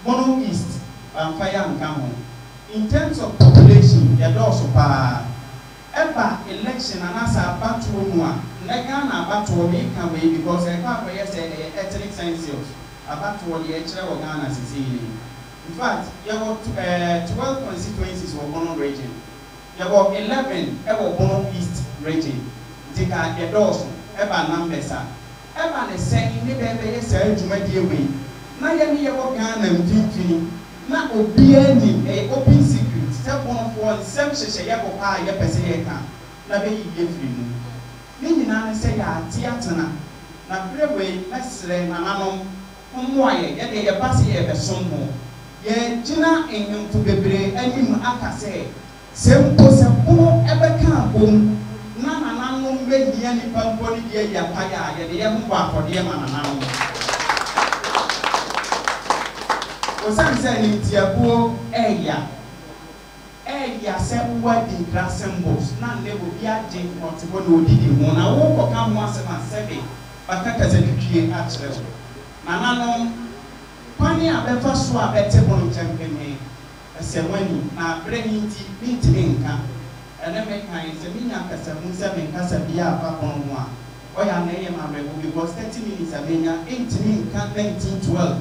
Bono East, Fire and Camo. In terms of population, the also pa. Ever election and as a battle one, Legana battle can be because I can't say ethnic census, a battle the extra Ghana Sicily. In fact, there were 12 constituencies for Bono region. There were 11 ever Bono East region. Take a dozen, ever numbers. Ever the same in the baby said to my dear way. Now you hear what Ghana and Fini. Now, Obiani, a open secret, step 1 4 nsɛm hyehyɛ yɛ papa a yɛpɛ sɛ yɛka na bɛyi yɛfiri mu ne nyinaa ne sɛ yɛate atena na berɛ wei mɛsrɛ nananom mmoa yɛde yɛba sɛ yɛbɛsom ho yɛgyina nhemfo bebree anim aka sɛ mpo sɛ pono ɛbɛka abom na nananom bɛhia nnipa mpo ne deɛ yɛ apayɛ a yɛde yɛ ho bɔ afɔdeɛ ma nananom ɔsane sɛ nimtiabuo ɛyɛ sɛ wowadi nkra symbols na nnɛ obi agye ɔte hɔ na ɔdidi ho na wokɔka ho asɛm a sɛbe baka kasa twitwie akyerɛ wo nananom kwane a bɛfa so a bɛte ho nkyɛmpeme ɛsɛ wani na berɛ ni nti mentimi nka ɛnɛ mekae sɛ menya kasamu sɛ menkasa bia afa pɔn ho a ɔyɛ ana ɛyɛ mabrɛbo because 30 minutes a menya ɛntimi nka 1912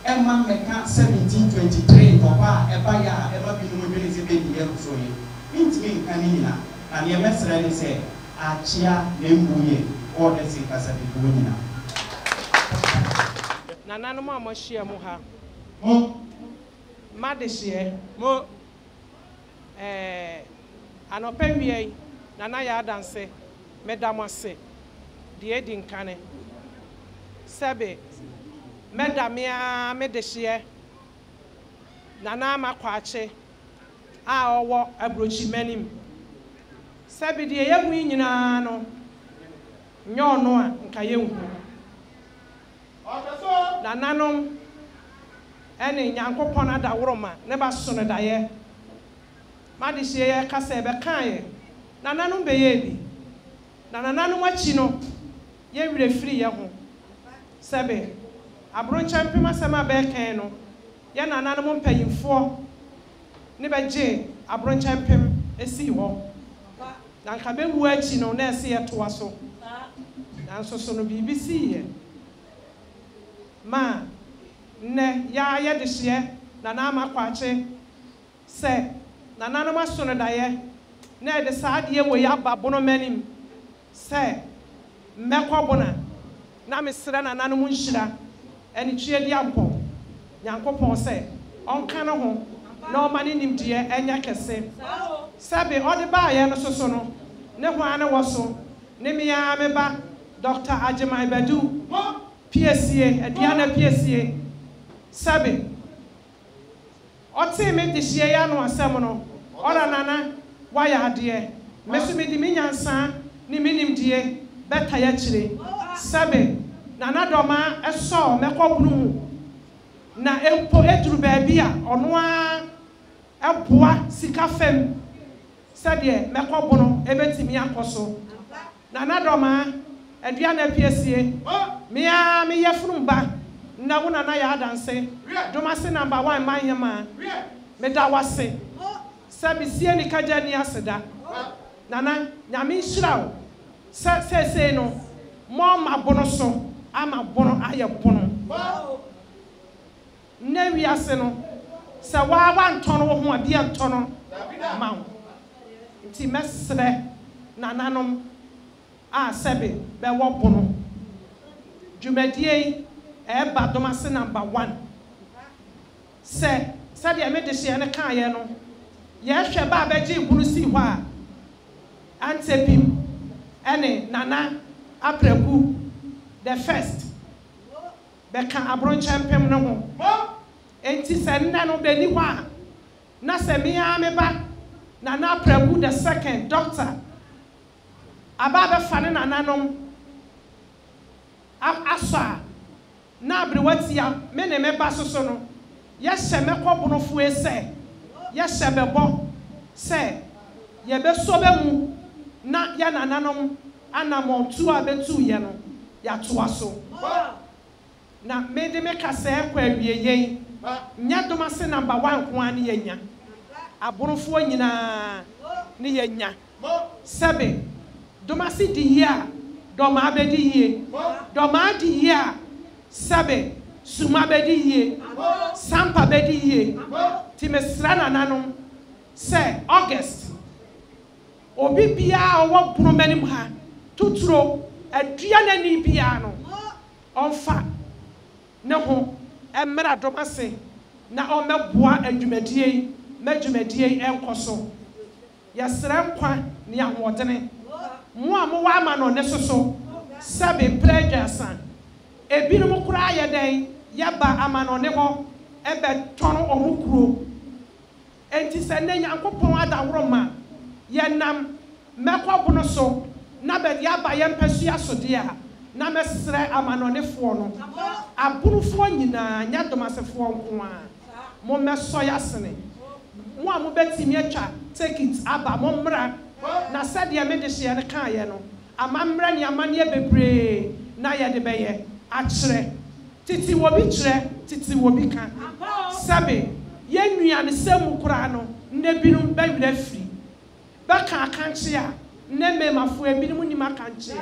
Emma meka 1723 papa eba ya eba binu mo se be die so ye intimi nka ni nyina na ne mesra ni se achia na mbuye o de sin kasa bi ko nyina na nanu ma mo hia mo ha mo ma de hie mo anopemwie na na ya danse medamase de edi nkane sebe medamia medehye nana makwache a owo abrochi manim sabi de yehu nyina no nyono a nka yehu nananom ene nyankopon adaworoma ne ba so no daye madehye ye kasa ebe kan nananom be ye bi nananom achi no ye wire firi ye ho sabi abroncha mpema sama bɛkan no ya nananom mpanyimfo ne bɛgye abroncha mpem esi hɔ na nka bewu achi no na ese yɛtoa so na nso so no BBC yɛ ma ne ya yɛ de hye na na amakwache sɛ nananom aso no daye na de saade wɔ ya babono manim sɛ mmekɔ bona na mesrɛ nananom nhyira eni tue di ampo nyankopon se onka no ho na o mane nimdie enya kese sabe odi ba ye no soso no ne ho ane wo so ne me ya me ba Dr. Ajimai Badu PSA aduana PSA sabe oti me de hie ya no asem no ora nana wa ya ade me so me di me nyansa ne me nimdie beta ya kire sabe nana doma eso mekọ bunu na empo eduru baabi a ono a eboa sika fam sede mekọ bunu ebetimi akoso nana doma aduana piesie me ya me yefunu ba na wo nana ya adanse doma se number 1 manhema me da wase sabi sie ni kaja ni aseda nana nyame nhirawo se no mo mabono so ama bono aye bono na wiase no se wa ntono wo ho ade ntono ma nti mesre nananom a sebe be wo bono dwumadie e ba doma se number 1 se de me de hye ne kan ye no ye hwe ba beji bunu si ho a antepim ene nana apreku the first beka abroncha mpem no ho enti se nna no be ni ho a na se me ya me ba na na prabu the second doctor aba be fa ne nananom asa na abrewatia me ne me ba soso no ye hye me kɔbonofu ese ye hye bebo se ye be so be mu na ya nananom anamontu abetu ye no ya toa so na me de me kasa ekwa awieye nya doma se number 1 ko ani yenya aborofo nyina ni yenya sebe doma se di hia doma abedi hie doma di hia sebe suma bedi hie sampa bedi hie ti mesra nananom se August obi bia owo bunu manim ha tuturo aduana ni bia no onfa ne ho emra doma se na o meboa adwumadie madwumadie enkoso yɛsrɛ nkwa ne ahoɔdene mo a mo wa ama no ne soso sɛbe prɛdwɛsa ebinom koraa yɛ dɛn yɛba ama no ne hɔ ɛbɛtɔn ɔmo kuro enti sɛ ne Nyankopɔn adaworo ma yɛnam mɛkɔ bono so na bɛde aba yɛmpɛsu asode a na mɛsrɛ amanɔnefoɔ no abonofoɔ nyinaa nyɛ domasefoɔ nko a mo mɛsɔ yɛasene mo a mobɛtumi atwa ticket aba mo mmra na sɛdeɛ mede hyeɛ no kaeɛ no ama mmra ne amanneɛ bebree na yɛde bɛyɛ akyerɛ titi wɔ bi kyerɛ titi wɔ bi ka sɛbe yɛnnua ne sɛ mu koraa no nne binom bɛwerɛ firi bɛka akankye a nne mmemafoɔ ebinom nim akankye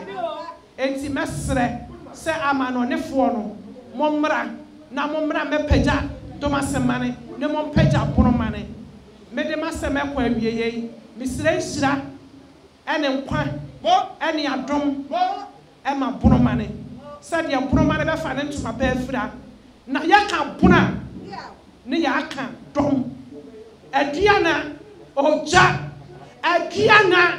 enti mɛsrɛ sɛ amanɔnefoɔ no mo mmra na mo mmra mɛpagya domasemane ne mo mpagya boromane mede masɛm ɛkɔ awie yei mesrɛ nhyira ɛne nkwa ɛne adom ɛma boromane sɛdeɛ boromane bɛfa ne ntoma pa afira na yɛka bona ne yɛaka dɔm aduana ogya aduana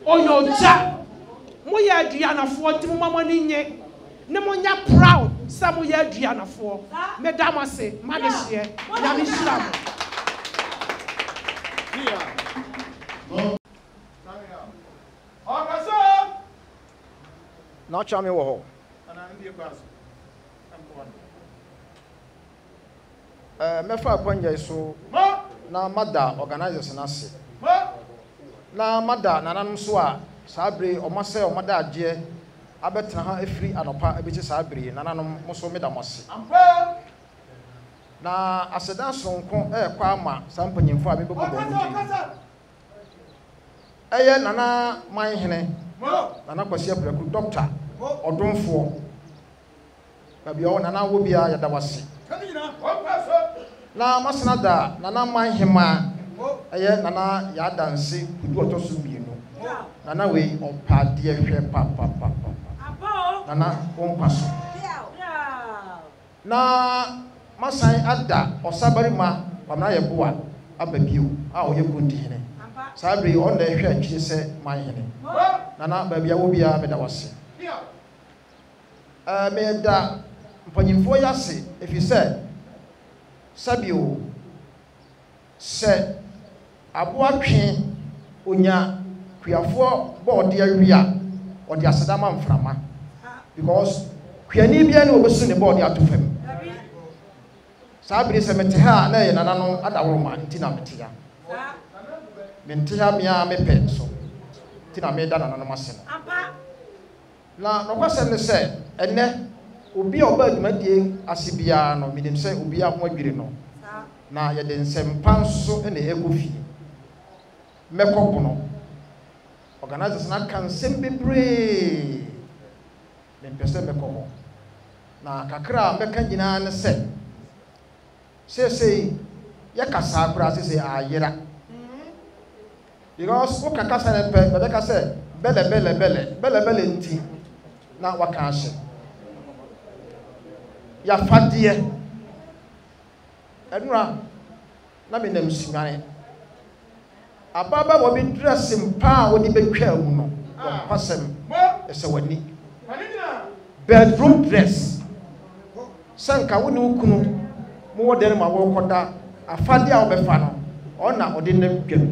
oyɛ ogya moyɛ aduanafoɔ nti moma mo ani nye ne mo nya proud sɛ moyɛ aduanafoɔ meda mo ase made hyeɛ nyame hyira mo na ɔkyerɛ me wɔ hɔ mɛfa akwangyɛ so na mada organizers no ase na mada nananom so a saa bere ɔmo sɛ ɔmo da agyeɛ abɛtena ha afiri anɔpa abɛkyi saa bere nananom mo so meda mo ase na aseda sonko ɛkɔ ama saa mpanyimfo a mebɛbɔ bɔ mo din ɛyɛ nana manhene nana kwasi apraku doctor ɔdomfoɔ baabi ɔwɔ nana wɔ bia yɛda wase na masena da nana manhema ɛyɛ nana yɛadanse kudu ɔtɔ so mmienu nana wei ɔpaadeɛ hwɛ papapapa nana wɔnkwa so na masan ada ɔsabarima wamana yɛ boa aba bio a ɔyɛ kundihene saa bere ɔnda ɛhwɛ akyiri sɛ manhene nana baabi a wɔ biara bɛda wase meda mpanyimfoɔ yɛ ase ɛfiri sɛ sabio sɛ aboa twe onya kuafoɔ bɔɔde awi a ɔde aseda ma mframa because kuani bia ne wɔbɛsu ne bɔɔde ato fam saa bere sɛ mete ha na ɛyɛ nananom adaworoma nti na mete ha mente ha mea mepɛ so nti na meda nananom ase no na nɔkwasɛm ne sɛ ɛnɛ obi a ɔba adwumadie ase biara no menim sɛ obi a ho adwiri no na yɛde nsɛmpa nso ne ɛkɔ fie mɛkɔ bono organizers na ka nsɛm bebree mempɛ sɛ mɛkɔ hɔ na kakra a mɛka nyinaa ne sɛ seesei yɛkasa koraa seesei ayera because woka kasa ne pɛ bɛbɛka sɛ bɛlɛbɛlɛ nti na waka ahyɛ yafadeɛ ɛnura na menam sunyane ababa wɔ bi dress mpa a wɔde betwa mu no wɔmpasɛm ɛsɛ wani bedroom dress sanka wo ne ukunu mo wɔ dɛn ma wɔ kɔda afade a wɔbɛfa no ɔna ɔde nam dwam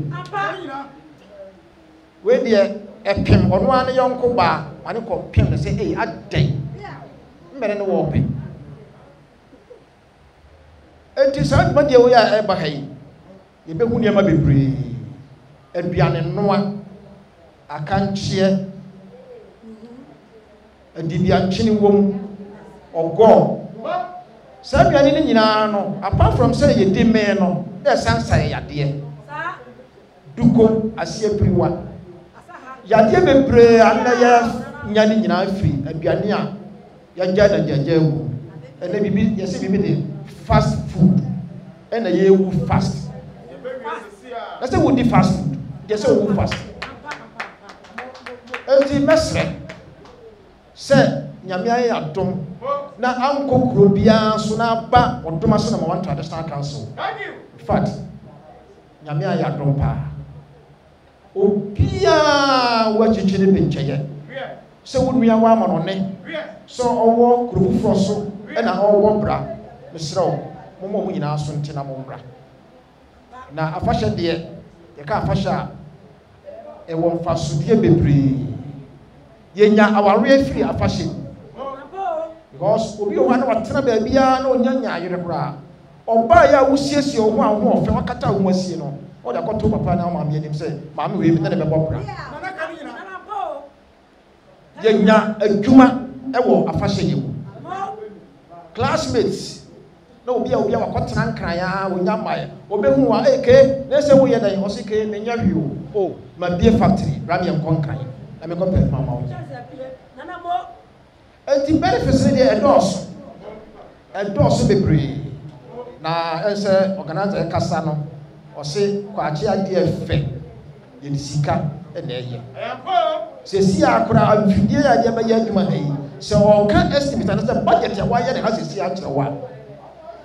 we deɛ ɛpem ɔno a ne yɔnko ba ane kɔ pem ne sɛ ei adɛn mmɛne ne wɔ pɛ enti saa dwuma deɛ wo yɛ a ɛba ha yi yɛbɛhu nneɛma bebree aduane noa akankyeɛ adibiankyene wom ɔgɔɔ saa aduane no nyinaa no apart from sɛ yɛdi mee no dɛ sansae yadeɛ duko aseɛ piriwa yadeɛ bebree anɛ yɛ nya ne nyinaa firi aduane a yɛgya na gyagya wu ɛnɛ bibi yɛsɛ bibi de fast food ɛna yɛwu fast ɛsɛ wodi fast food yɛsɛ wowu fast enti mɛsrɛ sɛ nyame ayɛ adom na ankɔ kuro biara so na aba ɔdom aso na ma one traditional council in fact nyame ayadom pa obia wachichire bencheye se wonua wa amanone so owo kurufufro so na owo bra mesrew momo mu nyina so ntina mo bra na afahye de ye ka afahye ewo mfasodie bebre yenya aware afiri afahye because obi o wa na watena ba bia na onyanya ayere bra oba ya wusiesie o ho aho ofe wakata wo masie no o da koto papa na ma me nim se ma me we me na be bobra yenya adwuma ewo afahye yewu classmates na obi a wakotena nkran ya wonya maye obehu wa eke na se wo ye dan o sike menya hwio o ma bie factory ram ye nkran na me ko pe mama wo nana mo enti benefits ne de edoso bebre na ense organizer kasa no o se kwachi ade efe ye disika na eye se si akura amfidie ya de ba ya adwuma hai se o ka estimate na se budget ya wa ye na ha se si akira wa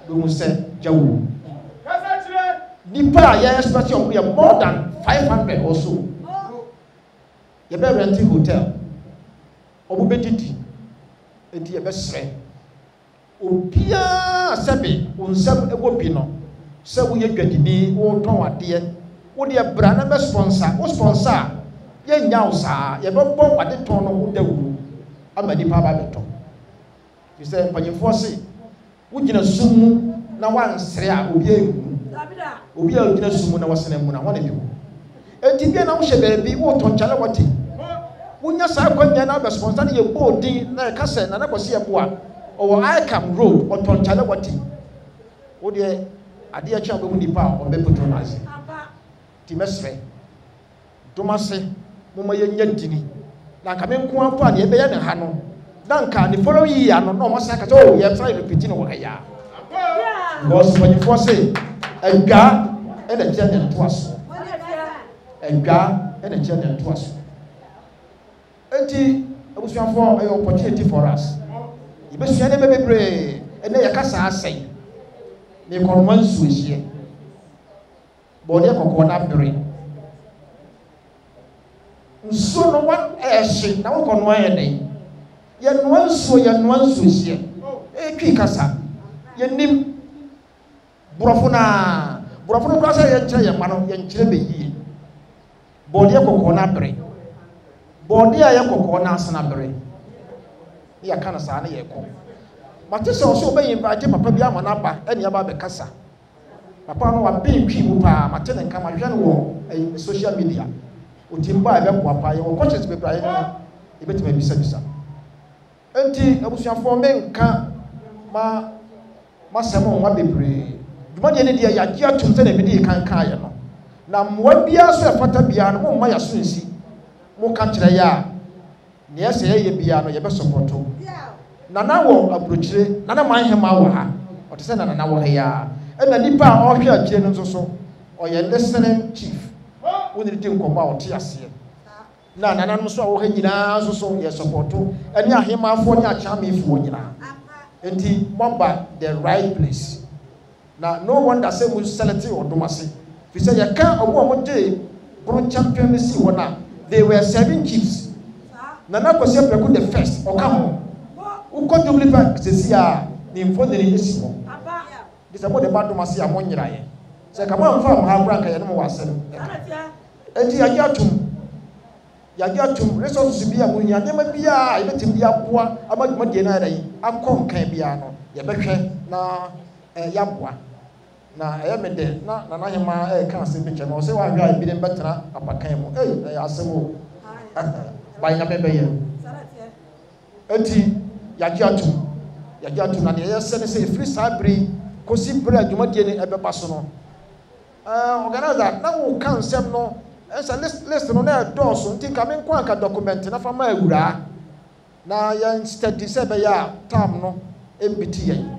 do se jawu nipa ya expect of more than 500 or so ye be renting hotel obu bedidi enti ye be sre obia sebe onsam ego bi no se wo ye dwadini wo ton ade wo de bra na be sponsor ye nyaw saa ye be bom ade ton no wo dawu amadi pa ba beto you say panyefo se wo gina sumu na wansre a obi a gina sumu na wasena mu na wona bi enti bia na wo hye beebi wo ton chale wote wonya saa kwanya na be sponsor ye boldin na ka se na kwose ye boa owo Icam road o ton chale wote wo de ade a cha be mu nipa o be patronize ti mesre domase mo ma ye nyadini na ka me nko apo a ne be ye ne ha no nanka ni follow year no no masa ka so ye try repeat no wakaya because when you force edwa e na je ne to aso edwa e na je ne to aso enti abusuafo ayo opportunity for us ibesua ne bebre ene ye kasa asai me konwan suhie bode kokko na bere nso no wa ehye na wo konwan ye dai ye nuanso hie etwi kasa ye nim burofo no kwasa ye nkyere ye mano ye nkyere be yie bode kokko na bere bode a ye kokko na asana bere ya kana sa na ye ko mate se so be invite papa bi ama na ba ene ya ba be kasa papa no wa be twi mu pa mate ne nka ma hwe no wo social media otimba be ko pa ye wo conscious be bra ye no e betima bisa enti abusuafo menka ma semo nwa bebre dwumade ne de ya gye atum se na me de kankan ye no na mwa bia so efata bia no mo ma ya so nsi mo ka kire ya ne ese ye bia no ye be supporto nana wo abrochire nana man hema wo ha o te se nana wo ha ya e na nipa a o hwe akire no nso so o ye listening chief woni de nkomba o te ase na nana no so a wo ha nyina so ye supporto eni ahema afo nya chamefu nyina enti bomba the right place na no wonder say we select odomase fi say ye kan obo mo de bro champion si wona they were 7 chiefs nana kwase preku the first oka ho uko duplipa sesia ni mfone ni esi ho this about the badomase amonyira ye say kama mfa mo ha branka ye no mo wasem enti yagiatum resources bia mo nya dem bia ye betim bia boa amaduma de na dai akon kan bia no ye behwe na yaboa na me de na nana hema kan se bi chema o se wa hwa bi dem betena apakan mu asemo ba nya bebe ye enti yagiatum na de ye se ne se free sabri kosi bra aduma de ne ebeba so no organizer na wo kan sem no esa list no na doso nti ka me nko aka document na fama awura na ya study se be ya tam no embiti yen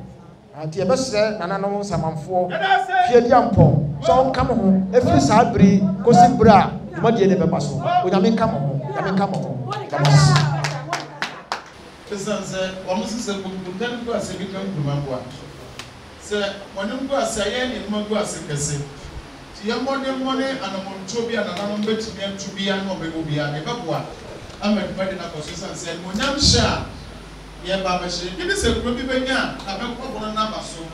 anti e be sre nana no samanfo fie dia mpo so kam ho efiri sabri kosi bra duma de ne beba so onyame kam ho Presense wa musese kuntan ko ase bi kan kuma kwa se wonim ko ase ye ni mo ko ase kese money and a Montobia and a bit to be an obey and a babua. I'm a wedding of and said, Monam Sha, yeah, Babashi, give us a group of young, I have one number so.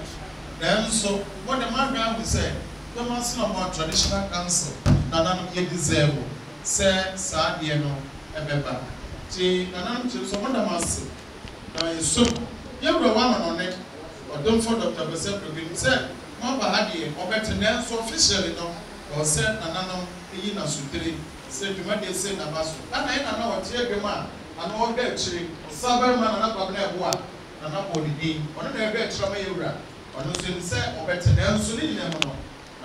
Then so, what the man will say, the master of more traditional council, none of you deserve, say, Sadiano, a beba. See, none to some other master. Now, so, you were one on it, or don't for Dr. Besset will say, Mama Hadi, or better than so officially, or said, Nanano, the Ina Sutri, said to my dear Saint Abasso. And I know what your man, and all that tree, Saberman and up of Nebua, and up on the day, on a bed Tramayura, or no say, or better than Sully Nemono,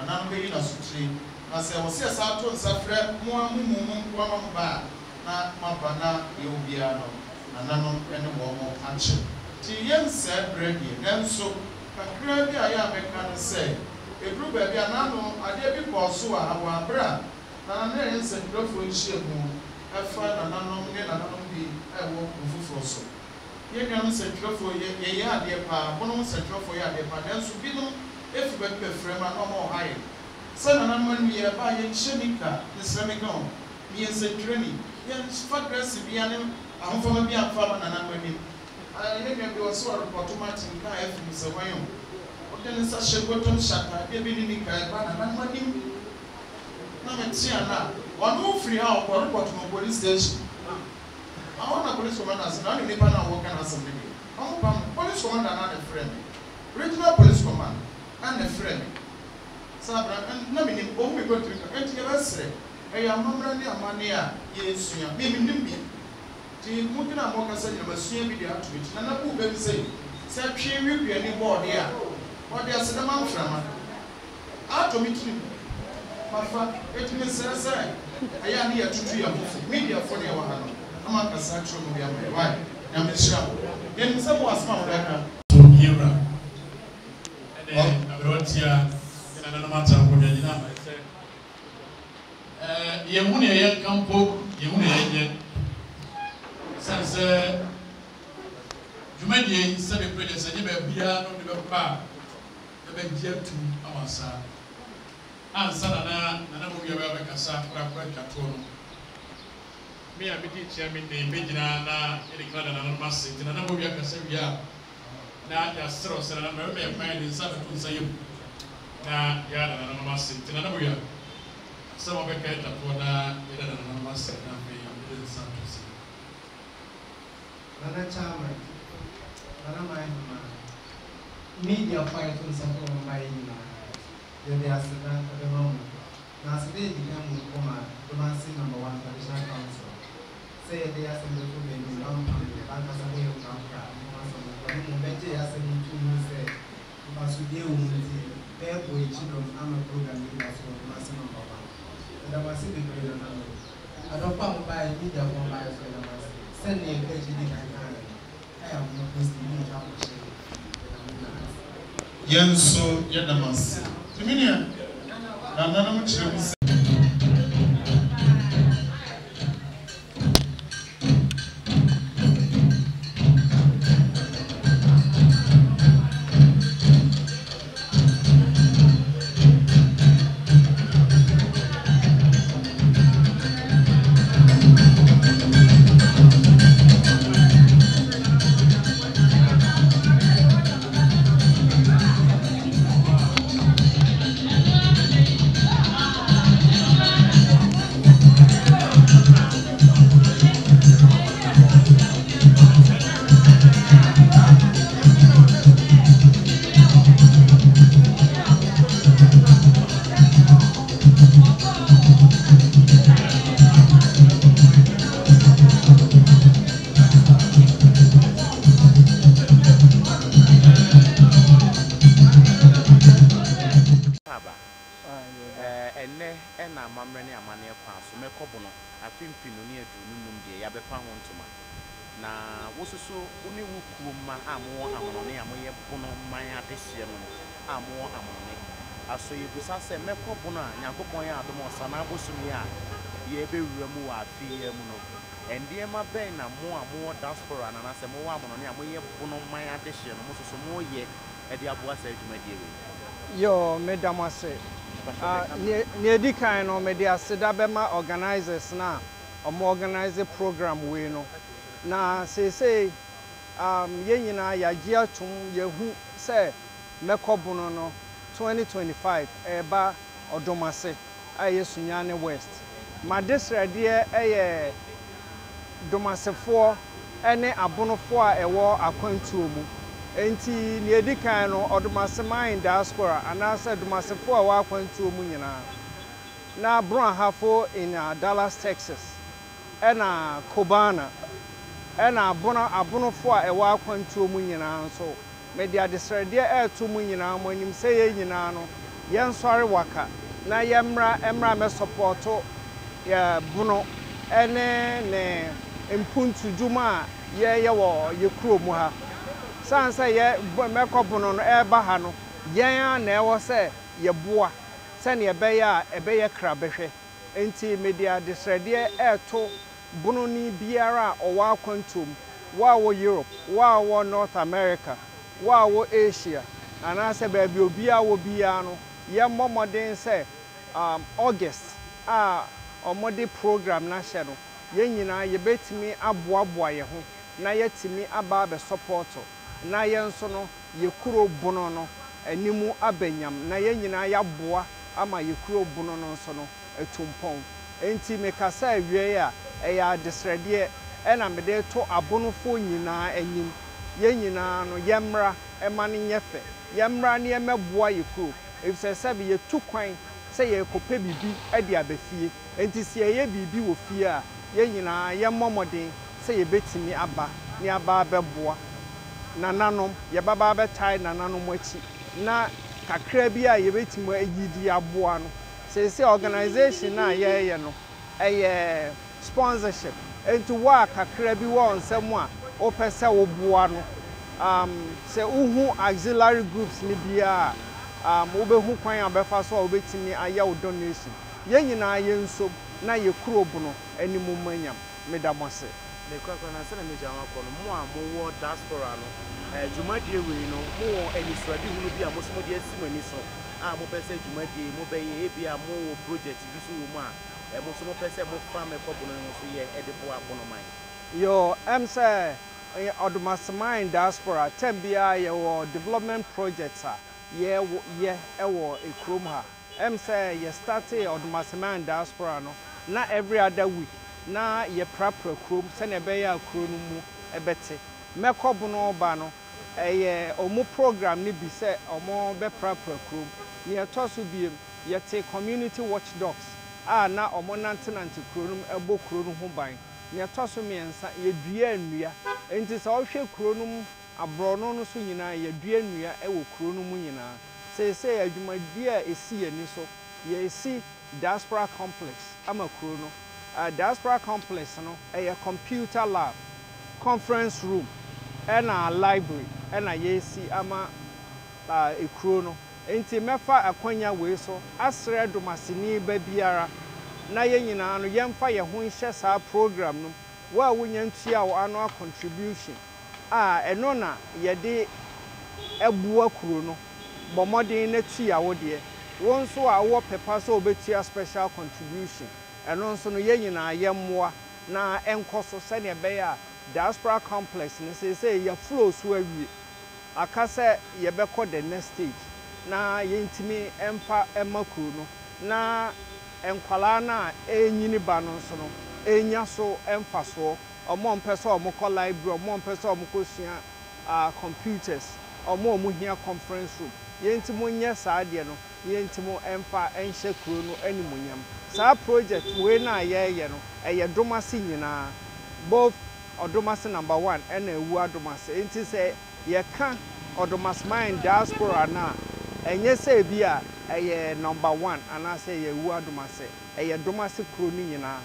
and I'm being a Sutri. As I was here, Saturn Safra, more Mumba, not Mapana, Yobiano, and none any more action. Tian said, Brady, then so. Kakra I am a say, a group of Yanano, I dare be Bosua, our bra, and then sent Grofo ship moon, I find an unknown and unknown be I walk with Fosso. Ye can send Grofo, ye are dear pa, one sent Grofo ya dear pa, then so be no, if you bet the frame and no more high. Son and when we are buying Shemika, the Semigon, ye said training, yes, fat grass, Bianum, I'm from a Bian farmer and I'm with him. I think there was sort of automatic car if Mr. Wayon. Then such a bottom shutter, baby in the car, and I'm money. No, it's here now. One more free hour for report to police station. I want a police commander as an only partner working as something. I'm police commander and a friend. Regional police command and a friend. Sabra and no meaning, oh, we go to the anti-versary. I am Mamrani Amania, yes, you are maybe. The Mukina Moka said, you must see me the outreach. And I will be saying, Sap she will be any board here. What there's the man from out to meet him. Papa, it means, sir, I am here to do your media for the Wahano. I'm a Sancho, we are my wife. I'm a shop. Then some was found like that. To Hira. And then I brought here in another matter of the Yanama. Yamunia Campo, Yamunia. Since Jumadi said the previous and you may be out of the bar, the bed jet to our son. And Sanana, and I will be a Cassa for a break at home. Me, I be chairman, the Medina, Eric Clan and Massing, and I will be a Cassavia. Now, there's Stros and I'm very fine in Southern Sayum. Now, Yard and Massing, and I will be some of a cat upon a Massing and be Santos. Nana Chairman, Nana Mahima, media fight on some of my they are sitting at the moment. Now, today became Mukoma, Domasi #1 Traditional Council. Say they are some little baby, long time, the bankers are way of Africa, and Mumbeji has a new say, must be deal with the airway children, I'm a program leader for Domasi #1. And I was sitting with the number. I don't come by media for my friend. Send me a page in the I am not listening to Yenso Yadamas. Timinia, Nana Chims. So you say meko bona nyankopon ya adom osana bosumi a ye be wuramu wa afie mu no endie ma ben na mo diaspora na na se mo wa mono ne amoye bono man adehye no mo so mo ye e de aboa sa adwuma die we yo medamase near the kind of media Sedabema organizers now, or more organized program we know. Now, say, Yenina, Yagia Tum, Yehu, say, Mekobunono, 2025, Eba, or Domase, Sunyane West. My district, dear, Domase 4, any abono 4 a war aquantumu. Enti near the kind of Domase mine diaspora, and I said Domase 4 a war aquantumu. Now, Brown Hafo in Dallas, Texas, and Cobana. And abono 4 a war aquantumu. So, media district, dear air to Munina when you say Yinano, Yan sorry waka, na Emra me supporto, ya Bruno, ene impuntu Juma, ye wo ye crew muha. Sansa ye meko Bruno eba hano, yan na ewo se ye boa, sen ye beya krabehwe. Enti media district dear air to Bruno ni biara or wa quantum, wa Europe, wa North America. Wow, Asia, and I said, baby, will be ano. Young Mama then say, August, or program national. Yen, you bet me a boy, na yet me a barber supporter. Na yen sono, ye kuro bonono, and nimu abenyam, na yen ya boa, ama ye kuro bonono sono, a tumpon. Enti me kasa wea, a disredier, and I'm there to a bonofo yina and yin. Yenina no yemra emani nyefe yemra ne emeboa yeku if say be ye tu kwan say ye kope bibi e de abafie enti se ye bibi wo fie a yenyina yemmomodin say ye betimi aba ne aba beboa nananom ye baba betai nananom achi na kakra bi a ye betimi agidi aboa no say organization na ye no sponsorship enti wa kakra bi wo nsem a opese wo boa no se uhu auxiliary groups ni bia obehu kwan abefa so obetimi ayaw donation yenyina yenso na ye krobo no animu manyam medamose le kwa na se na meja wakono mo a mo wo diaspora no jumadie we no mo enisradi hunu bia mo so mo de asimani so mo pese jumadie mo be ye bia mo wo project bi so wo mo a mo so mo pese mo fa me kobo no so ye edebo abono man yo say Odumasamine diaspora tembia ye development projects ye ewo ekrom ha say ye started Odumasamine diaspora no na every other week na ye prapra krom se na be ya kro no mu ebete mekobo no ba no omo program ni bi se omo be prapra krom ni etoso biem ye te community watchdogs na omo nantenante kro no ebo kro no ho ban ni etoso miensa ye dua nnua enti sa ohwe kro no abrono no so nyina ye dua nnua ewo kro no mu nyina se adwumadi a esi ani so ye esi diaspora complex ama kro no diaspora complex no computer lab conference room and a library and a ye esi ama ekro no enti mefa akwanya we so asre domasini ba biara na ye nyina no yemfa ye ho nhye sa program no wa wonya ntua wo annual contribution eno na ye de ebua kuro no bomodin na tua wo de won so a wo pepa so obetua special contribution eno so no ye nyina ye mmoa na enkoso se ne be ya diaspora complex ne say ye flow so awie akase ye be ko the next stage na ye ntimi emfa emakuro no na enkwala na enyini ba no so no enya so emfaso omo mpese omo ko library omo mpese omo ko sua computers omo hia conference room yentimo nya saade no yentimo emfa enhye kuro no animunyam sa project we na ye no domase nyina both odomase number 1 and ewu adomase enti se ye ka Odumasamine diaspora na enye se bia number 1 ana se ye ewu adomase domase kuro ni nyina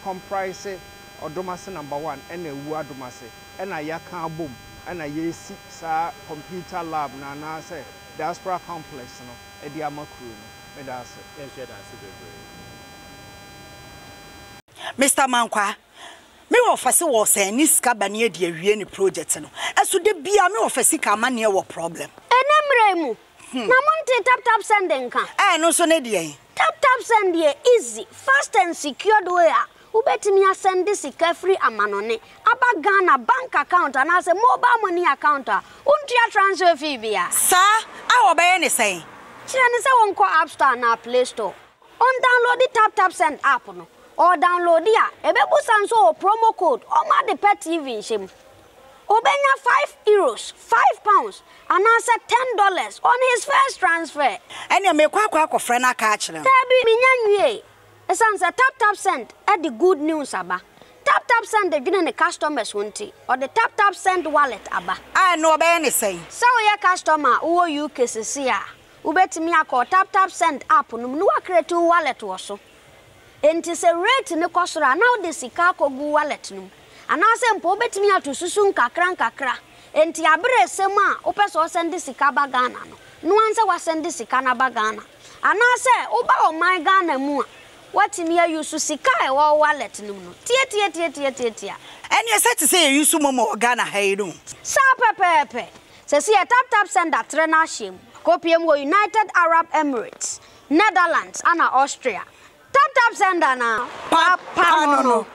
comprise Odomase number 1 and ewu adomase na yaka abom na yesi sa computer lab na say diaspora complex no e dia makuru no me da se Mr. Mankwa me wo fase wo se ni sika ba ne dia wie ni project no eso de bia me wo fase ka ma ne wo problem enemremu Na monte tap send nka. No so ne de. Tap send dey easy, fast and secured way. Ubetimi send this free amanone. Aba Ghana bank account and as a mobile money account. Untia transfer fee bia. Sir, I obey any say. Chine say won ko App Store na Play Store. On download the tap send app no. Or download ya. Ebebu sanso promo code. Oma the pet TV shim. Obenya €5, £5, and answer $10 on his first transfer. And you make kwa friend a catch them. Tabi minyanwe. Esansa tap send at the good news aba. Tap send the gina the customers wunti or the tap send wallet aba. I know about any say. So your customer who you KCCA. Ubetimi akọ tap send app no mu create wallet wo so. Enti se rate ne kosora now the sika ko gu wallet no. Anase mpo obetimi atosusu nkakra enti abere sem a opeso send sika ba Ghana no anse wa send sika na ba Ghana anase oba o my Ghana mu a watimi ayusu sika e wo wallet no tie and you said to say you use momo Ghana hayru sa pepepe se si tap send atre na him kopiem wo United Arab Emirates, Netherlands and Austria. Tap send na papa no